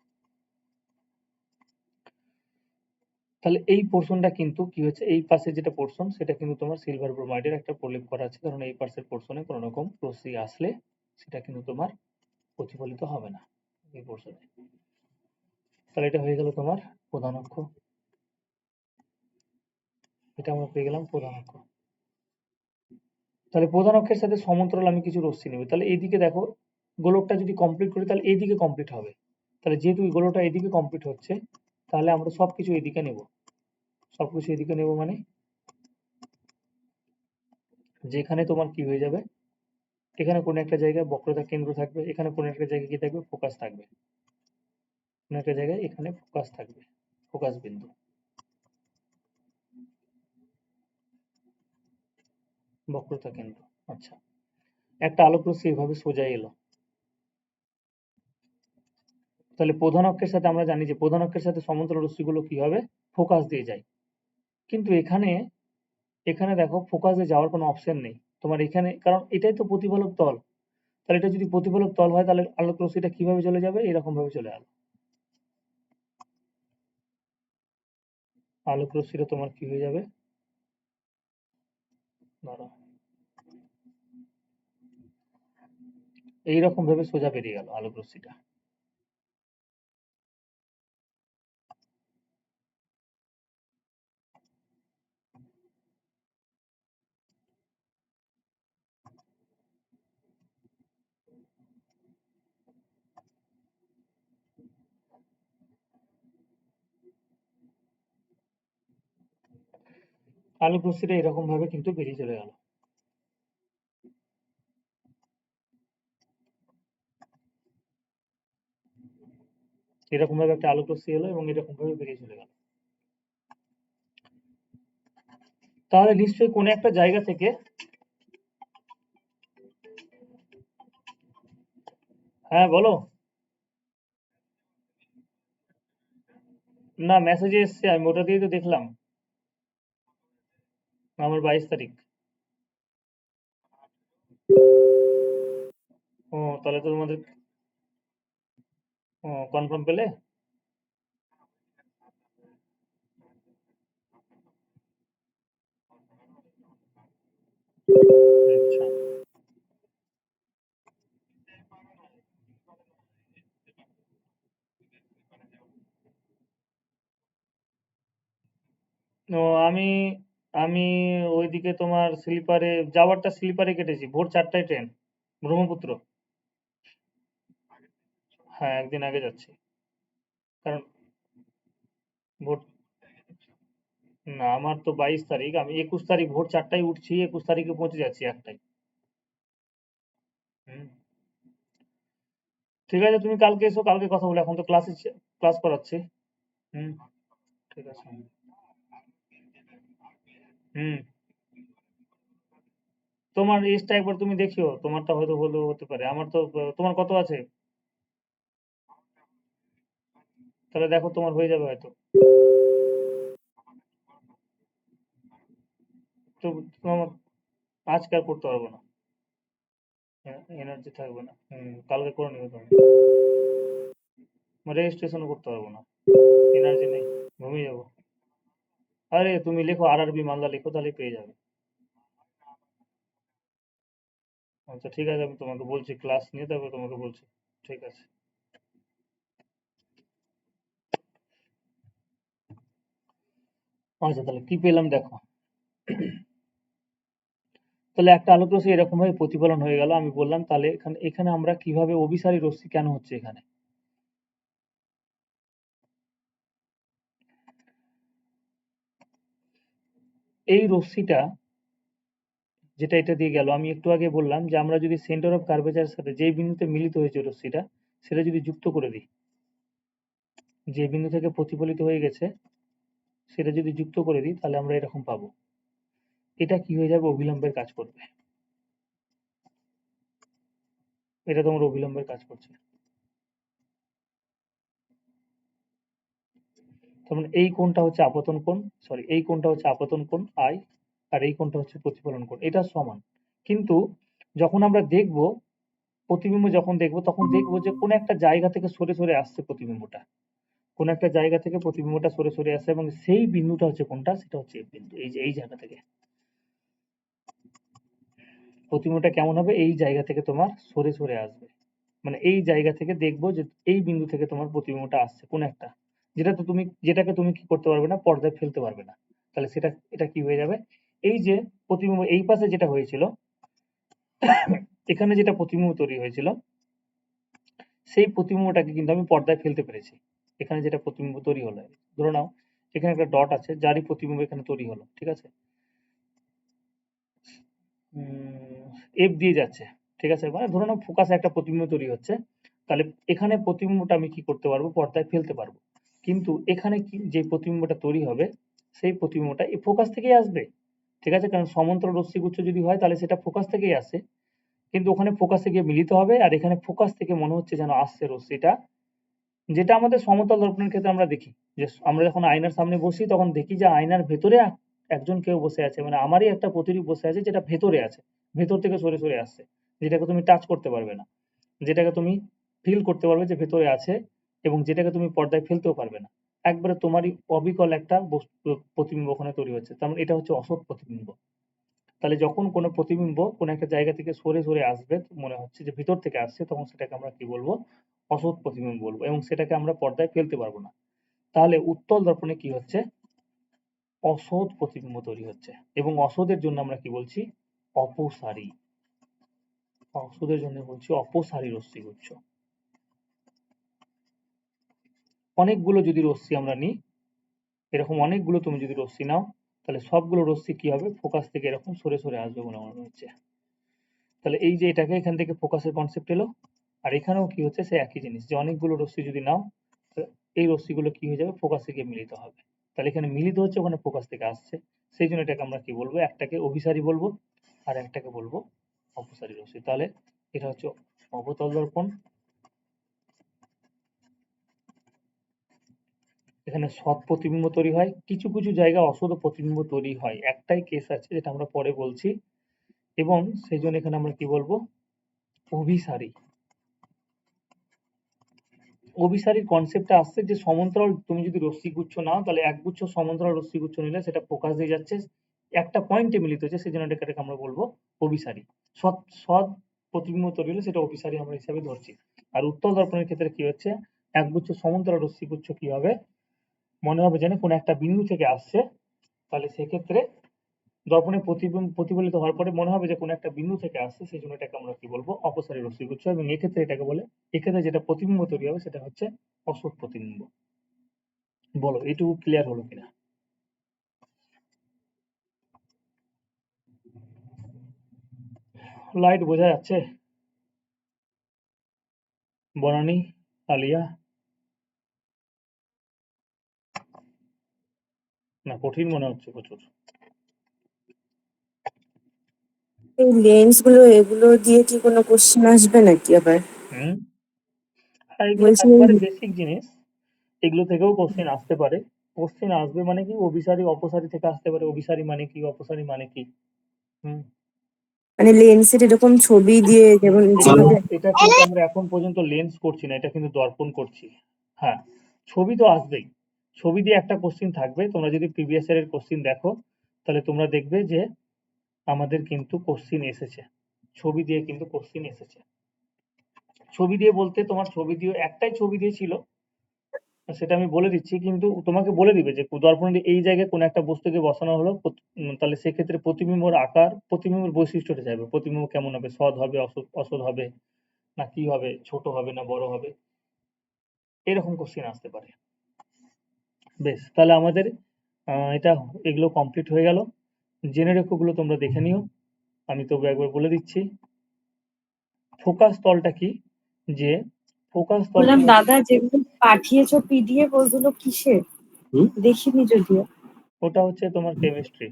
তাহলে এই পোর্শনটা কিন্তু কি হচ্ছে, এই পাশে যেটা পোর্শন সেটা কিন্তু তোমার সিলভার ব্রোমাইডের একটা প্রলেপ করা আছে, কারণ এই পাশের পোর্শনে কোনো রকম রশ্মি আসলে সেটা কিন্তু তোমার প্রতিফলিত হবে না এই পোর্শনে। তাহলে এটা হয়ে গেল তোমার প্রধান অক্ষ, এটা আমরা পেয়ে গেলাম প্রধান অক্ষ। তাহলে প্রধান অক্ষের সাথে সমান্তরাল আমি কিছু রশ্মি নেব। তাহলে এইদিকে দেখো, গোলকটা যদি কমপ্লিট করি তাহলে এইদিকে কমপ্লিট হবে। তাহলে যেহেতু এই গোলকটা এইদিকে কমপ্লিট হচ্ছে, তাহলে আমরা সবকিছু এইদিকে নেব। সবকিছু এদিকে নেব মানে যেখানে তোমার কি হয়ে যাবে, এখানে কোনো একটা জায়গায় বক্রতার কেন্দ্র থাকবে, এখানে কোনো একটা জায়গায় কি থাকবে, ফোকাস থাকবে, কোনো একটা জায়গায় এখানে ফোকাস থাকবে, ফোকাস বিন্দু, বক্রতা কেন্দ্র। আচ্ছা, একটা আলোক রশ্মি এভাবে সোজা এলো। তাহলে প্রধান অক্ষের সাথে আমরা জানি যে প্রধান অক্ষের সাথে সমান্তরাল রশ্মিগুলো কি হবে, ফোকাস দিয়ে যায়। কিন্তু এখানে, এখানে দেখো ফোকাস দিয়ে যাওয়ার কোনো অপশন নেই তোমার এখানে, কারণ এটাই তো প্রতিফলক তল। তাহলে এটা যদি প্রতিফলক তল হয় তাহলে আলোক রশ্মিটা কিভাবে চলে যাবে, এরকম ভাবে চলে গেল। আলোক রশ্মিটা তোমার কি হয়ে যাবে, ধরো এইরকম ভাবে সোজা বেরিয়ে গেল আলোক রশ্মিটা। আলোক রশ্মিটা এরকম ভাবে কিন্তু বেরিয়ে চলে গেল। এরকম ভাবে একটা আলোক রশ্মি এলো এবং এরকম ভাবে বেরিয়ে চলে গেল। তাহলে নিশ্চয়ই কোনো একটা জায়গা থেকে, হ্যাঁ বলো। না, মেসেজে এসছে, আমি ওটা দিয়েই তো দেখলাম। আমার 22 তারিখ। ও, তাহলে তো তোমাদের কনফার্ম পেলে। আচ্ছা, ও আমি আমি ওইদিকে তোমার স্লিপারে যাওয়ারটা স্লিপারে কেটেছি, ভোর 4টায় ট্রেন, ব্রহ্মপুত্র। হ্যাঁ, একদিন আগে যাচ্ছি, কারণ ভোর, না আমার তো 22 তারিখ, আমি 21 তারিখ ভোর 4টায় উঠছি, 21 তারিখে পৌঁছে যাচ্ছি 1টায়। হুম। ঠিক আছে, তুমি কালকে এসো, কালকে কথা বলে, এখন তো ক্লাস করাচ্ছি। হুম, ঠিক আছে। হুম, তোমার এজটা একবার তুমি দেখিও, তোমারটা হয়তো হলেও হতে পারে, আমার তো তোমার কত আছে, তাহলে দেখো তোমার হয়ে যাবে হয়তো। তো তোমার আজকে আর করতে পারবো না। এনার্জি থাকবে না। কালকে করে নিবে তুমি। রেজিস্ট্রেশনও করতে পারবো না, এনার্জি নেই, ঘুমিয়ে যাবো। আরে তুমি লেখো RRB মালদা, লেখো তাহলেই পেয়ে যাবে। আচ্ছা ঠিক আছে, আমি তোমাকে বলছি, ক্লাস নিয়ে তারপর তোমাকে বলছি। ঠিক আছে। আচ্ছা তাহলে কি পেলাম দেখো। তাহলে একটা আলোক রশ্মি এরকম ভাবে প্রতিফলন হয়ে গেল, আমি বললাম তাহলে এখানে এখানে আমরা কিভাবে অভিসারী রশ্মি কেন হচ্ছে এখানে। এই রশ্মিটা যেটা এটা দিয়ে গেল, আমি একটু আগে বললাম যে আমরা যদি সেন্টার অফ কার্ভেচারের সাথে যেই বিন্দুতে মিলিত হয়েছে রশ্মিটা, সেটা যদি যুক্ত করে দিই, যে বিন্দু থেকে প্রতিফলিত হয়ে গেছে সেটা যদি যুক্ত করে দিই, তাহলে আমরা এরকম পাবো। এটা কি হয়ে যাবে, অভিলম্বের কাজ করবে। এটা তোমার অভিলম্বের কাজ করছে। তার মানে এই কোণটা হচ্ছে আপতন কোণ, সরি এই কোণটা হচ্ছে আপতন কোণ আই, আর এই কোণটা হচ্ছে প্রতিফলন কোণ, এটা সমান। কিন্তু যখন আমরা দেখব প্রতিবিম্ব, যখন দেখব তখন দেখব যে কোন একটা জায়গা থেকে সরে সরে আসছে প্রতিবিম্বটা, কোন একটা জায়গা থেকে প্রতিবিম্বটা সরে সরে আসছে, এবং সেই বিন্দুটা হচ্ছে কোনটা, সেটা হচ্ছে এই বিন্দু, এই যে এই জায়গা থেকে প্রতিবিম্বটা কেমন হবে, এই জায়গা থেকে তোমার সরে সরে আসবে। মানে এই জায়গা থেকে দেখবো যে এই বিন্দু থেকে তোমার প্রতিবিম্বটা আসছে কোন একটা, যেটাকে তুমি কি করতে পারবে না, পর্দায় ফেলতে পারবে না। তাহলে সেটা এটা কি হয়ে যাবে, এই যে প্রতিবিম্ব এই পাশে যেটা হয়েছিল, এখানে যেটা প্রতিবিম্ব তৈরি হয়েছিল, সেই প্রতিবিম্বটাকে কিন্তু আমি পর্দায় ফেলতে পেরেছি। এখানে যেটা প্রতিবিম্ব তৈরি হলো, ধরে নাও এখানে একটা ডট আছে যারই প্রতিবিম্ব এখানে তৈরি হলো, ঠিক আছে, এফ দিয়ে যাচ্ছে, ঠিক আছে, মানে ধরে নাও ফোকাসে একটা প্রতিবিম্ব তৈরি হচ্ছে, তাহলে এখানে প্রতিবিম্বটা আমি কি করতে পারবো, পর্দায় ফেলতে পারবো। কিন্তু এখানে কি যে প্রতিবিম্বটা তৈরি হবে, সেই প্রতিবিম্বটা এই ফোকাস থেকেই আসবে, ঠিক আছে, কারণ সমান্তরাল রশ্মিগুচ্ছ যদি হয় তাহলে সেটা ফোকাস থেকেই আসে। কিন্তু ওখানে ফোকাসে গিয়ে মিলিত হবে, আর এখানে ফোকাস থেকে মনে হচ্ছে যেন আসছে রশ্মিটা, যেটা আমাদের সমতল দর্পণের ক্ষেত্রে আমরা দেখি, যে আমরা যখন আয়নার সামনে বসি তখন দেখি যে আয়নার ভেতরে একজন কেউ বসে আছে, মানে আমারই একটা প্রতিরূপ বসে আছে যেটা ভেতরে আছে, ভেতর থেকে সরে সরে আসছে, যেটাকে তুমি টাচ করতে পারবে না, যেটাকে তুমি ফিল করতে পারবে যে ভেতরে আছে, এবং যেটাকে তুমি পর্দায় ফেলতেও পারবে না। একবারে তোমারই অবিকল একটা প্রতিবিম্ব ওখানে তৈরি হচ্ছে, তার মানে এটা হচ্ছে অসৎ প্রতিবিম্ব। তাহলে যখন কোনো প্রতিবিম্ব কোনো একটা জায়গা থেকে সরে সরে আসবে, মনে হচ্ছে যে ভিতর থেকে আসছে, তখন সেটাকে আমরা কি বলবো, অসৎ প্রতিবিম্ব বলবো, এবং সেটাকে আমরা পর্দায় ফেলতে পারবো না। তাহলে উত্তল দর্পণে কি হচ্ছে, অসৎ প্রতিবিম্ব তৈরি হচ্ছে, এবং অসতের জন্য আমরা কি বলছি, অপসারী। অসতের জন্য বলছি অপসারী রশ্মিগুচ্ছ। অনেকগুলো যদি রশ্মি আমরা নিই, এরকম অনেকগুলো তুমি যদি রশ্মি নাও, তাহলে সবগুলো রশ্মি কি হবে, ফোকাস থেকে এরকম সরে সরে আসবে বলে মনে হচ্ছে। তাহলে এই যে এটাকে এখান থেকে ফোকাসের কনসেপ্ট এলো, আর এখানেও কি হচ্ছে, সে একই জিনিস, যে অনেকগুলো রশ্মি যদি নাও, এই রশ্মিগুলো কি হয়ে যাবে, ফোকাস থেকে মিলিত হবে। তাহলে এখানে মিলিত হচ্ছে, ওখানে ফোকাস থেকে আসছে, সেই জন্য এটাকে আমরা কি বলবো, একটাকে অভিসারী বলবো আর একটাকে বলবো অপসারী রশ্মি। তাহলে এটা হচ্ছে অবতল দর্পণ, এখানে সৎ প্রতিবিম্ব তৈরি হয়, কিছু কিছু জায়গায় অসৎ প্রতিবিম্ব তৈরি হয়, একটাই কেস আছে যেটা আমরা পরে বলছি, এবং সেই জন্য এখানে আমরা কি বলবো, অভিসারী। অভিসারীর কনসেপ্টটা আসছে যে সমান্তরাল তুমি যদি রশ্মিগুচ্ছ নাও, তাহলে একগুচ্ছ সমান্তরাল রশ্মিগুচ্ছ নিলে সেটা ফোকাস দিয়ে যাচ্ছে, একটা পয়েন্টে মিলিত হচ্ছে, সেই জন্য এটাকে আমরা বলবো অভিসারী। সৎ সৎ প্রতিবিম্ব তৈরি হলে সেটা অভিসারী আমরা হিসাবে ধরছি। আর উত্তল দর্পণের ক্ষেত্রে কি হচ্ছে, একগুচ্ছ সমান্তরাল রশ্মিগুচ্ছ কি হবে, মনে হবে যেন কোনো একটা বিন্দু থেকে আসছে, তাহলে সেক্ষেত্রে দর্পণে প্রতিফলিত হওয়ার পরে মনে হবে যে কোনো একটা বিন্দু থেকে আসছে, সেই জন্য এটাকে আমরা কি বলবো, অপসারী রশ্মিগুচ্ছ, এবং এক্ষেত্রে এটাকে বলে, এক্ষেত্রে যেটা প্রতিবিম্ব তৈরি হবে সেটা হচ্ছে অসৎ প্রতিবিম্ব। বলো এইটুকু ক্লিয়ার হলো কিনা। লাইট বোঝা যাচ্ছে, বনানী, আলিয়া, না কঠিন মনে হচ্ছে প্রচুর। এই লেন্স গুলো এগুলো দিয়ে কি কোনো কোশ্চেন আসবে নাকি আবার? হুম, আর এগুলো বলছি একবারে বেসিক জিনিস, এগুলো থেকেও কোশ্চেন আসতে পারে। কোশ্চেন আসবে মানে কি, অভিসারী অপসারী থেকে আসতে পারে, অভিসারী মানে কি, অপসারী মানে কি। হুম, মানে লেন্সের এরকম ছবি দিয়ে যেমন যেভাবে এটা কিন্তু আমরা এখন পর্যন্ত লেন্স করছি না, এটা কিন্তু দর্পণ করছি। হ্যাঁ, ছবি তো আসবেই। ছবি দিয়ে একটা কোশ্চিন থাকবে। তোমরা যদি প্রিভিয়াস ইয়ারের কোশ্চিন দেখো তাহলে তোমরা দেখবে যে আমাদের কিন্তু কোশ্চিন এসেছে, ছবি দিয়ে কিন্তু কোশ্চিন এসেছে। ছবি দিয়ে বলতে তোমার ছবি দিয়ে একটাই ছবি দিয়ে ছিল, সেটা আমি বলে দিচ্ছি, কিন্তু তোমাকে বলে দিবে যে দর্পণের এই জায়গায় কোন একটা বস্তুকে বসানো হলো, তাহলে সেক্ষেত্রে প্রতিবিম্বর আকার, প্রতিবিম্বের বৈশিষ্ট্যটা চাইবে, প্রতিবিম্ব কেমন হবে, সৎ হবে, অসৎ হবে, না কি হবে, ছোট হবে না বড় হবে, এরকম কোশ্চিন আসতে পারে। বেশ, তাহলে আমাদের এটা এগুলো কমপ্লিট হয়ে গেল। জেনে রেখো গুলো তোমরা দেখে নিও, আমি তবু একবার বলে দিচ্ছি। ফোকাস তলটা কি, যে ফোকাস তল বললাম দাদা যেগুলো পাঠিয়েছো পিডিএফ ওগুলো কিসের? দেখিনি যদিও। ওটা হচ্ছে তোমার কেমিস্ট্রি।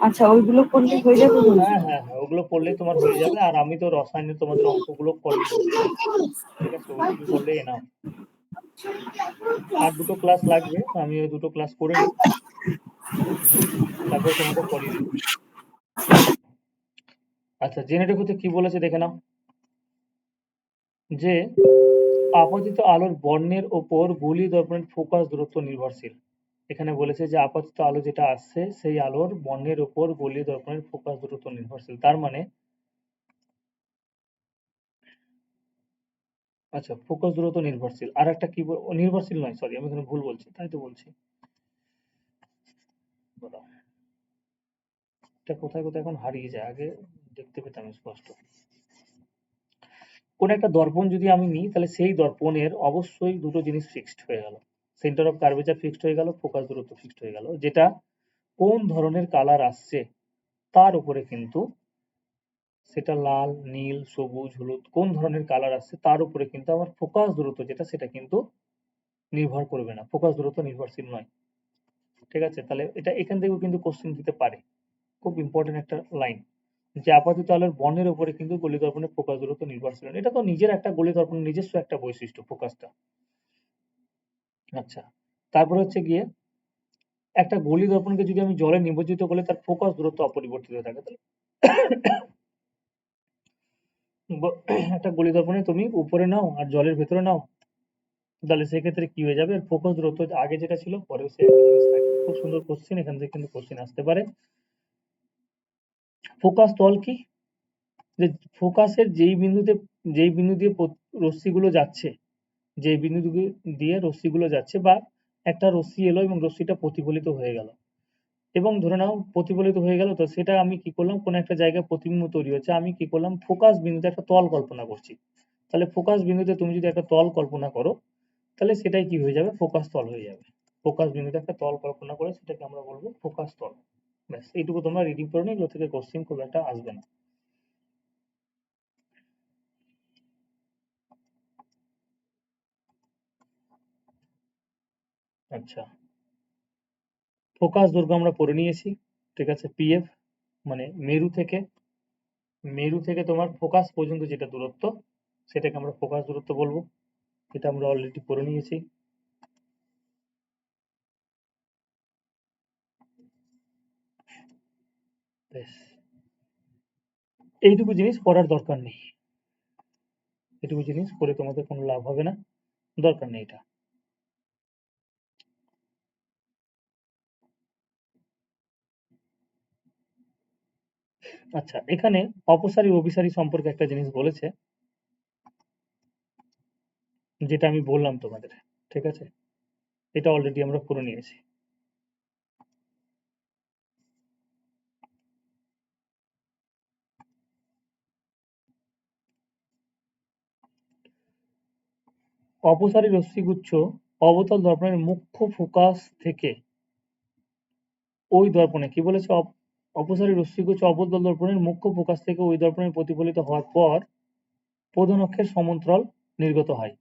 আচ্ছা ওইগুলো করলে হয়ে যাবে? হ্যাঁ হ্যাঁ হ্যাঁ, ওগুলো করলেই তোমার হয়ে যাবে। আর আমি তো রসায়নে তোমাদের অঙ্কগুলো করিয়ে দেবো, ঠিক আছে, ওইটুকু করলে এনাফ। আর দুটো ক্লাস লাগবে, আমি ওই দুটো ক্লাস করে নিই, তারপর তোমাদের করিয়ে দেবো। আচ্ছা, জেনে রেখোতে কি বলেছে দেখে নাও, যে আপতিত আলোর বর্ণের ওপর গলি দর্পণের ফোকাস দূরত্ব নির্ভরশীল। এখানে বলেছে যে আপতিত আলো যেটা আসছে সেই আলোর বর্ণের ওপর গলি দর্পণের ফোকাস দূরত্ব নির্ভরশীল। তার মানে আচ্ছা, ফোকাস দূরত্ব নির্ভরশীল। আর একটা কি নির্ভরশীল নয়, সরি আমি এখানে ভুল বলছি, তাই তো বলছি। এটা কোথায় কোথায় এখন হারিয়ে যায়, আগে দেখতে পেতাম স্পষ্ট। কোন একটা দর্পণ যদি আমি নিই তাহলে সেই দর্পণের অবশ্যই দুটো জিনিস ফিক্সড হয়ে গেল, সেন্টার অফ কার্ভেচার ফিক্সড হয়ে গেল, ফোকাস দূরত্ব ফিক্সড হয়ে গেল। যেটা কোন ধরনের কালার আসছে তার উপরে কিন্তু, সেটা লাল, নীল, সবুজ, হলুদ, কোন ধরনের কালার আসছে তার উপরে কিন্তু আমার ফোকাস দূরত্ব যেটা সেটা কিন্তু নির্ভর করবে না, ফোকাস দূরত্ব নির্ভরশীল নয়। ঠিক আছে, তাহলে এটা এখান থেকেও কিন্তু কোশ্চেন দিতে পারে, খুব ইম্পর্টেন্ট একটা লাইন, যে আপাতত আলোর বর্ণের উপরে কিন্তু গলি দর্পণের ফোকাস দূরত্ব নির্ভরশীল নয়। এটা তো নিজের একটা গলি দর্পণের নিজস্ব একটা বৈশিষ্ট্য ফোকাসটা। আচ্ছা, তারপরে হচ্ছে গিয়ে একটা গলি দর্পণকে যদি আমি জলে নিমজ্জিত করলে তার ফোকাস দূরত্ব অপরিবর্তিত থাকে, তাহলে একটা গলি দর্পণে তুমি উপরে নাও আর জলের ভেতরে নাও, তাহলে সেক্ষেত্রে কি হয়ে যাবে, ফোকাস দূরত্ব আগে যেটা ছিল পরেও সে একই জিনিস থাকবে। খুব সুন্দর কোশ্চেন, এখান থেকে কিন্তু কোশ্চেন আসতে পারে। ফোকাস তল কি, যে ফোকাসের যেই বিন্দু দিয়ে রশ্মিগুলো যাচ্ছে, যে বিন্দু দিয়ে রশ্মিগুলো যাচ্ছে, বা একটা রশ্মি এলো এবং রশ্মিটা প্রতিফলিত হয়ে গেল, এবং ধরে নাও প্রতিফলিত হয়ে গেল, তো সেটা আমি কি করলাম, কোন একটা জায়গায় প্রতিবিম্ব তৈরি হচ্ছে, আমি কি করলাম, ফোকাস বিন্দুতে একটা তল কল্পনা করছি। তাহলে ফোকাস বিন্দুতে তুমি যদি একটা তল কল্পনা করো তাহলে সেটাই কি হয়ে যাবে, ফোকাস তল হয়ে যাবে। ফোকাস বিন্দুতে একটা তল কল্পনা করে সেটাকে আমরা বলবো ফোকাস তল। ব্যাস, এইটুকু তোমরা রিডিং করে নিও, এগুলো থেকে কোশ্চেন খুব একটা আসবে না। আচ্ছা, ফোকাস দৈর্ঘ্য আমরা পড়ে নিয়েছি, ঠিক আছে, পিএফ মানে মেরু থেকে তোমার ফোকাস পর্যন্ত যেটা দূরত্ব সেটাকে আমরা ফোকাস দূরত্ব বলবো, এটা আমরা অলরেডি পড়ে নিয়েছি। বেশ, এইটুকু জিনিস পড়ার দরকার নেই, এটুকু জিনিস পড়ে তোমাদের কোনো লাভ হবে না, দরকার নেই এটা। আচ্ছা, এখানে অপসারী অভিসারী সম্পর্কে একটা জিনিস বলেছে, যেটা আমি বললাম তোমাদের, ঠিক আছে, এটা অলরেডি আমরা পড়ে নিয়েছি। অপসারী রশ্মিগুচ্ছ অবতল দর্পণের মুখ্য ফোকাস থেকে ওই দর্পণে কি বলেছে, অপসারী রশ্মিগুচ্ছ অবতল দর্পণের মুখ্য ফোকাস থেকে ওই দর্পণে প্রতিফলিত হওয়ার পর প্রধান অক্ষের সমান্তরাল নির্গত হয়।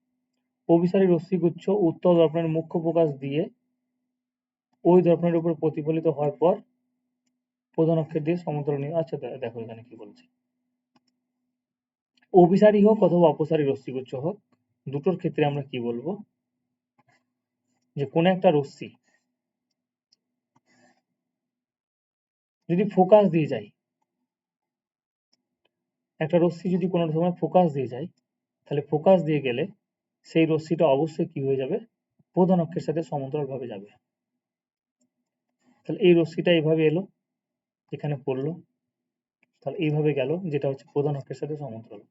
অভিসারী রশ্মিগুচ্ছ উত্তল দর্পণের মুখ্য ফোকাস দিয়ে ওই দর্পণের উপর প্রতিফলিত হওয়ার পর প্রধান অক্ষের দিয়ে সমান্তরাল আচ্ছা দেখো এখানে কি বলছে, অভিসারী হোক অথবা অপসারী রশ্মিগুচ্ছ হোক, দুটোর ক্ষেত্রে আমরা কি বলবো, যে কোন একটা রশ্মি যদি ফোকাস দিয়ে যায়, একটা রশ্মি যদি কোনো সময় ফোকাস দিয়ে যায়, তাহলে ফোকাস দিয়ে গেলে সেই রশ্মিটা অবশ্যই কি হয়ে যাবে, প্রধান অক্ষের সাথে সমান্তরালভাবে যাবে। তাহলে এই রশ্মিটা এইভাবে এলো, এখানে পড়লো, তাহলে এইভাবে গেল, যেটা হচ্ছে প্রধান অক্ষের সাথে সমান্তরাল।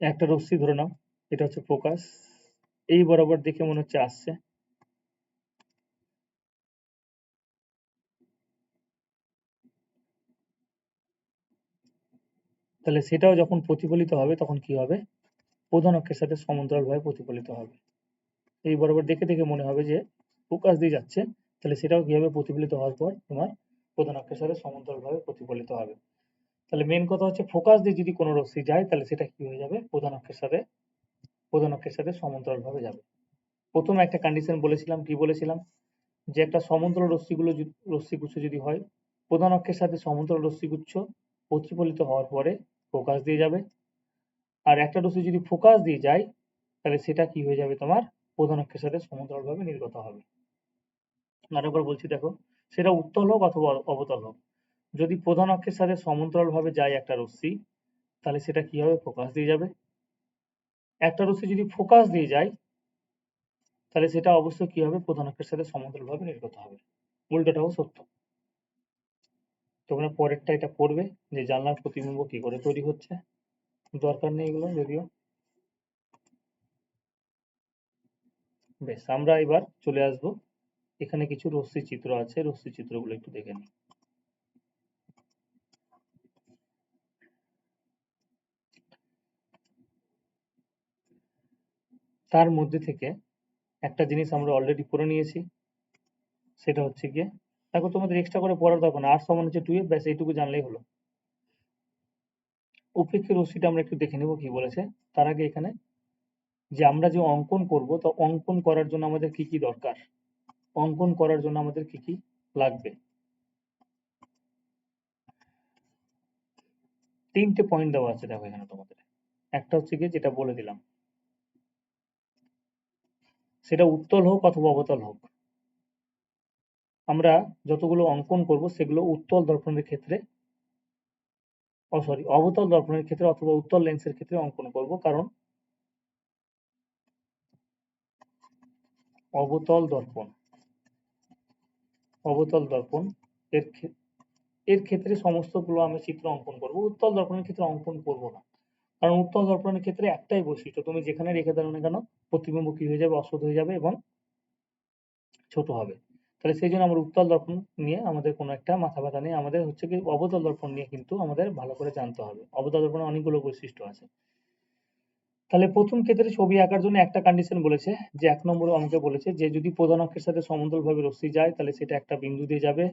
একটা রশ্মি ধরে নাও, এটা হচ্ছে ফোকাস, এই বরাবর দেখে মনে হচ্ছে আসছে, তাহলে সেটাও যখন প্রতিফলিত হবে তখন কি হবে, প্রধান অক্ষের সাথে সমান্তরালভাবে প্রতিফলিত হবে। এই বরাবর দেখে দেখে মনে হবে যে ফোকাস দিয়ে যাচ্ছে, তাহলে সেটাও কি হবে, প্রতিফলিত হওয়ার পর তোমার প্রধান অক্ষের সাথে সমান্তরালভাবে প্রতিফলিত হবে। তাহলে মেন কথা হচ্ছে ফোকাস দিয়ে যদি কোনো রশ্মি যায় তাহলে সেটা কি হয়ে যাবে, প্রধান অক্ষের সাথে সমান্তরালভাবে যাবে। প্রথমে একটা কন্ডিশন বলেছিলাম, কি বলেছিলাম, যে একটা সমান্তরাল রশ্মিগুচ্ছ যদি হয়, প্রধান অক্ষের সাথে সমান্তরাল রশ্মিগুচ্ছ প্রতিফলিত হওয়ার পরে ফোকাস দিয়ে যাবে, আর একটা রশ্মি যদি ফোকাস দিয়ে যায় তাহলে সেটা কি হয়ে যাবে, তোমার প্রধান অক্ষের সাথে সমান্তরালভাবে নির্গত হবে। আরেকবার বলছি দেখো, সেটা উত্তল হোক অথবা অবতল হোক, যদি প্রধান অক্ষের সাথে সমান্তরালভাবে যায় একটা রশ্মি, তাহলে সেটা কি হবে, ফোকাস দিয়ে যাবে। একটা রশ্মি যদি ফোকাস দিয়ে যায় তাহলে সেটা অবশ্যই কি হবে, প্রধান অক্ষের সাথে সমান্তরালভাবে নির্গত হবে। উল্টোটাও সত্য। তোমরা পরেরটা এটা পড়বে যে জানলার প্রতিবিম্ব কি করে তৈরি হচ্ছে, দরকার নেই এগুলো যদিও। বেশ, আমরা এবার চলে আসবো, এখানে কিছু রশ্মি চিত্র আছে, রশ্মি চিত্রগুলো একটু দেখে নিই। তার মধ্যে থেকে একটা জিনিস আমরা অলরেডি পড়ে নিয়েছি, সেটা হচ্ছে গিয়ে, দেখো তোমাদের এক্সট্রা করে পড়ার দরকার না, আর সমান হচ্ছে 2f, ব্যাস এইটুকু জানলেই হলো। উপেক্ষিক রশ্মিটা আমরা একটু দেখে নেব কি বলেছে। তার আগে এখানে যে আমরা যে অঙ্কন করব, তো অঙ্কন করার জন্য আমাদের কি কি দরকার, অঙ্কন করার জন্য আমাদের কি কি লাগবে, তিনটে পয়েন্ট দেওয়া আছে দেখো এখানে তোমাদের। একটা হচ্ছে গিয়ে যেটা বলে দিলাম, সেটা উত্তল হোক অথবা অবতল হোক, আমরা যতগুলো অঙ্কন করব সেগুলো উত্তল দর্পণের ক্ষেত্রে, অবতল দর্পণের ক্ষেত্রে অথবা উত্তল লেন্সের ক্ষেত্রে অঙ্কন করব, কারণ অবতল দর্পণ এর ক্ষেত্রে সমস্তগুলো আমি চিত্র অঙ্কন করব, উত্তল দর্পণের ক্ষেত্রে অঙ্কন করব না। কারণ উত্তল দর্পণের ক্ষেত্রে একটাই বৈশিষ্ট্য, তুমি যেখানে রেখে দাও না কেন প্রতিবিম্ব কি হয়ে যাবে, অসৎ হয়ে যাবে এবং ছোট হবে। তাহলে সেই জন্য আমরা উত্তল দর্পণ নিয়ে আমাদের কোনো একটা মাথা ব্যথা নেই, আমাদের হচ্ছে কি অবতল দর্পণ নিয়ে কিন্তু আমাদের ভালো করে জানতে হবে। অবতল দর্পণে অনেকগুলো বৈশিষ্ট্য আছে। তাহলে প্রথম ক্ষেত্রে ছবি আঁকার জন্য একটা কন্ডিশন বলেছে, যে 1 নম্বরে আমাকে বলেছে যে যদি প্রধান অক্ষের সাথে সমান্তরালভাবে রশ্মি যায় তাহলে সেটা একটা বিন্দু দিয়ে যাবে,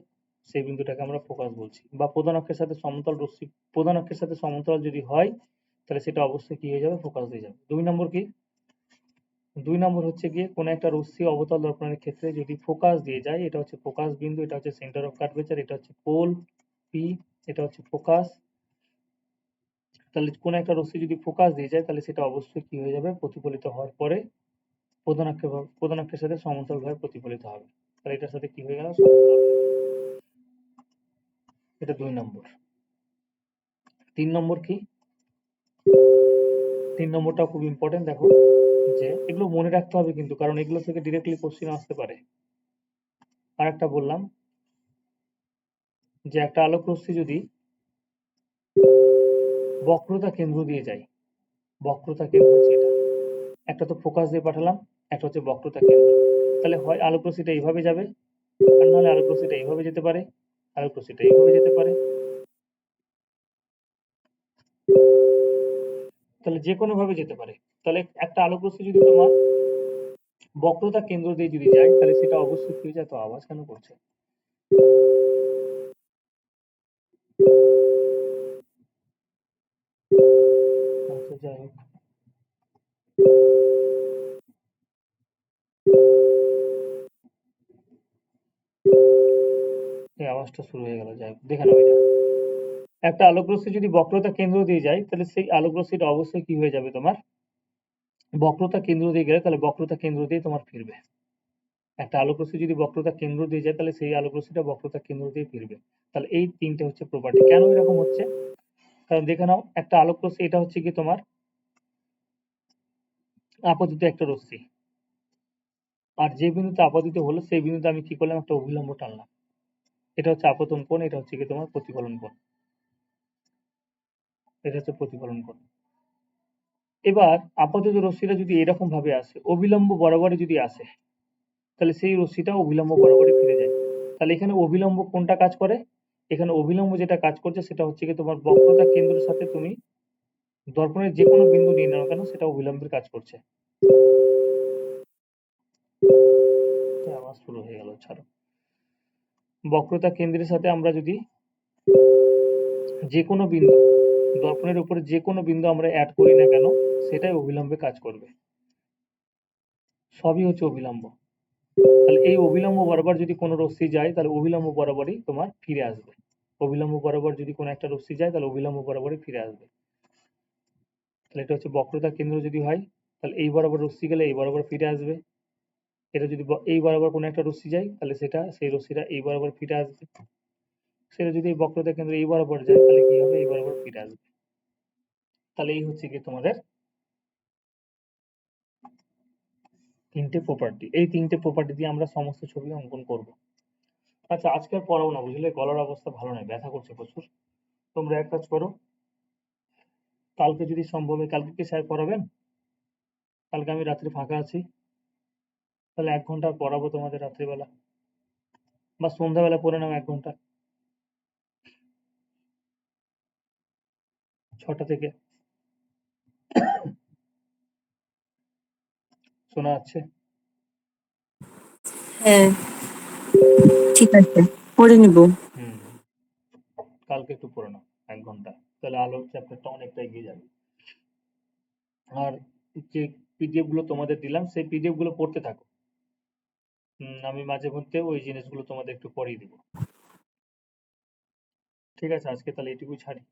সেই বিন্দুটাকে আমরা ফোকাস বলছি। বা প্রধান অক্ষের সাথে সমান্তরাল যদি হয় তাহলে সেটা অবশ্যই কি হয়ে যাবে, ফোকাস দিয়ে যাবে। 2 নম্বর কি, 2 নম্বর হচ্ছে গিয়ে কোন একটা রশ্মি অবতল দর্পণের ক্ষেত্রে যদি ফোকাস দিয়ে যায়, এটা হচ্ছে ফোকাস বিন্দু, এটা হচ্ছে সেন্টার অফ কার্ভেচার, এটা হচ্ছে পোল পি, এটা হচ্ছে ফোকাস। তাহলে কোন একটা রশ্মি যদি ফোকাস দিয়ে যায় তাহলে সেটা অবশ্যই কি হয়ে যাবে, প্রতিফলিত হওয়ার পরে প্রধান অক্ষের সাথে সমান্তরালভাবে প্রতিফলিত হবে। তাহলে এটার সাথে কি হয়ে গেল, সমান্তরাল। এটা 2 নম্বর। 3 নম্বর কি, 3 নম্বরটাও খুব ইম্পর্টেন্ট। দেখো যে এগুলো মনে রাখতে হবে কিন্তু, কারণ এগুলো থেকে ডিরেক্টলি কোশ্চেন আসতে পারে। আর একটা বললাম যে একটা আলোক রশ্মি যদি বক্রতা কেন্দ্র দিয়ে যায়, বক্রতা কেন্দ্র হচ্ছে এটা, একটা তো ফোকাস দিয়ে পাঠালাম, একটা হচ্ছে বক্রতা কেন্দ্র, তাহলে হয় আলোক রশ্মিটা এইভাবে যাবে, আর নাহলে আলোক রশ্মিটা এইভাবে যেতে পারে, আলোক রশ্মিটা এইভাবে যেতে পারে। তাহলে যে কোনো ভাবে যেতে পারে। তাহলে একটা আলোক রশ্মি যদি তোমার বক্রতা কেন্দ্র দিয়ে যদি যায় তাহলে সেটা অবশ্যই কি হয়ে যায়, তো আওয়াজ কেন করছে, আচ্ছা যাই হোক, এই আওয়াজটা শুরু হয়ে গেল, যাই হোক দেখে নাও। এটা একটা আলোক রশ্মি যদি বক্রতা কেন্দ্র দিয়ে যায় তাহলে সেই আলোক রশ্মিটা অবশ্যই কি হয়ে যাবে, তোমার বক্রতা কেন্দ্র দিয়ে গেলে তাহলে বক্রতা কেন্দ্র দিয়ে তোমার ফিরবে। একটা আলোক রশ্মি যদি বক্রতার কেন্দ্র দিয়ে যায় তাহলে সেই আলোক রশ্মিটা বক্রতার কেন্দ্র দিয়ে ফিরবে। তাহলে এই তিনটে হচ্ছে প্রপার্টি। কেন এরকম হচ্ছে? কারণ দেখে নাও, একটা আলোক রশ্মি, এটা হচ্ছে কি তোমার আপতিত একটা রশ্মি, আর যে বিন্দুতে আপতিত হলো সেই বিন্দুতে আমি কি করলাম, একটা অভিলম্ব টানলাম। এটা হচ্ছে আপতন কোণ, এটা হচ্ছে কি তোমার প্রতিফলন কোণ, এটা হচ্ছে প্রতিফলন কোণ। এবার আপতিত রশ্মিটা যদি এরকম ভাবে আসে, অবিলম্ব বরাবরই যদি আসে, তাহলে সেই রশ্মিটা অবিলম্ব বরাবরই ফিরে যায়। তাহলে এখানে অবিলম্ব কোনটা কাজ করে? এখানে অবিলম্ব যেটা কাজ করছে সেটা হচ্ছে কি তোমার বক্রতা কেন্দ্রের সাথে তুমি দর্পণের যে কোনো বিন্দু নিয়ে নাও কেন, সেটা অবিলম্বের কাজ করছে। আবার শুরু হয়ে গেল, ছাড়ো। বক্রতা কেন্দ্রের সাথে আমরা যদি যে কোনো বিন্দু, দর্পণের উপরে যে কোনো বিন্দু আমরা অ্যাড করি না কেন, সেটাই অবিলম্বে কাজ করবে। সবই হচ্ছে অবিলম্ব। তাহলে এই অবিলম্ব বরাবর যদি কোনো রশ্মি যায়, তাহলে অবিলম্ব বরাবরই তোমার ফিরে আসবে। অবিলম্ব বরাবর যদি কোনো একটা রশ্মি যায়, তাহলে অবিলম্ব বরাবরই ফিরে আসবে। তাহলে এটা হচ্ছে বক্রতা কেন্দ্র যদি হয়, তাহলে এই বরাবর রশ্মি গেলে এই বরাবর ফিরে আসবে। এটা যদি এই বরাবর কোনো একটা রশ্মি যায়, তাহলে সেই রশ্মিটা এই বরাবর ফিরে আসবে। সেটা যদি এই বক্রতা কেন্দ্র এই বরাবর যায়, তাহলে কি হবে, এই বরাবর ফিরে আসবে। তাহলে এই হচ্ছে কি তোমাদের তিনটে প্রপার্টি। এই তিনটে প্রপার্টি দিয়ে আমরা সমস্ত ছবি অঙ্কন করব। আচ্ছা, আজকে আর পড়াবো না, বুঝলে, গলার অবস্থা ভালো নয়, ব্যথা করছে প্রচুর। তোমরা এক কাজ করো, কালকে যদি সম্ভব হয়, কালকে কি স্যার পড়াবেন? কালকে আমি রাত্রে ফাঁকা আছি, তাহলে 1 ঘন্টা পড়াবো তোমাদের রাত্রিবেলা, বা সন্ধ্যাবেলা পড়ে নাও 1 ঘন্টা, 6টা থেকে। শোনা যাচ্ছে? হ্যাঁ, ঠিক আছে, করে নিব। হুম, কালকে একটু পড়ে নাও 1 ঘন্টা, তাহলে আলোর চ্যাপ্টারটা অনেকটা এগিয়ে যাবে। আর যে পিডিএফ গুলো তোমাদের দিলাম, সেই পিডিএফ গুলো পড়তে থাকো। আমি মাঝে মধ্যে ওই জিনিসগুলো তোমাদের একটু পড়িয়ে দিব। ঠিক আছে, আজকে তাহলে এটুকুই ছাড়ি।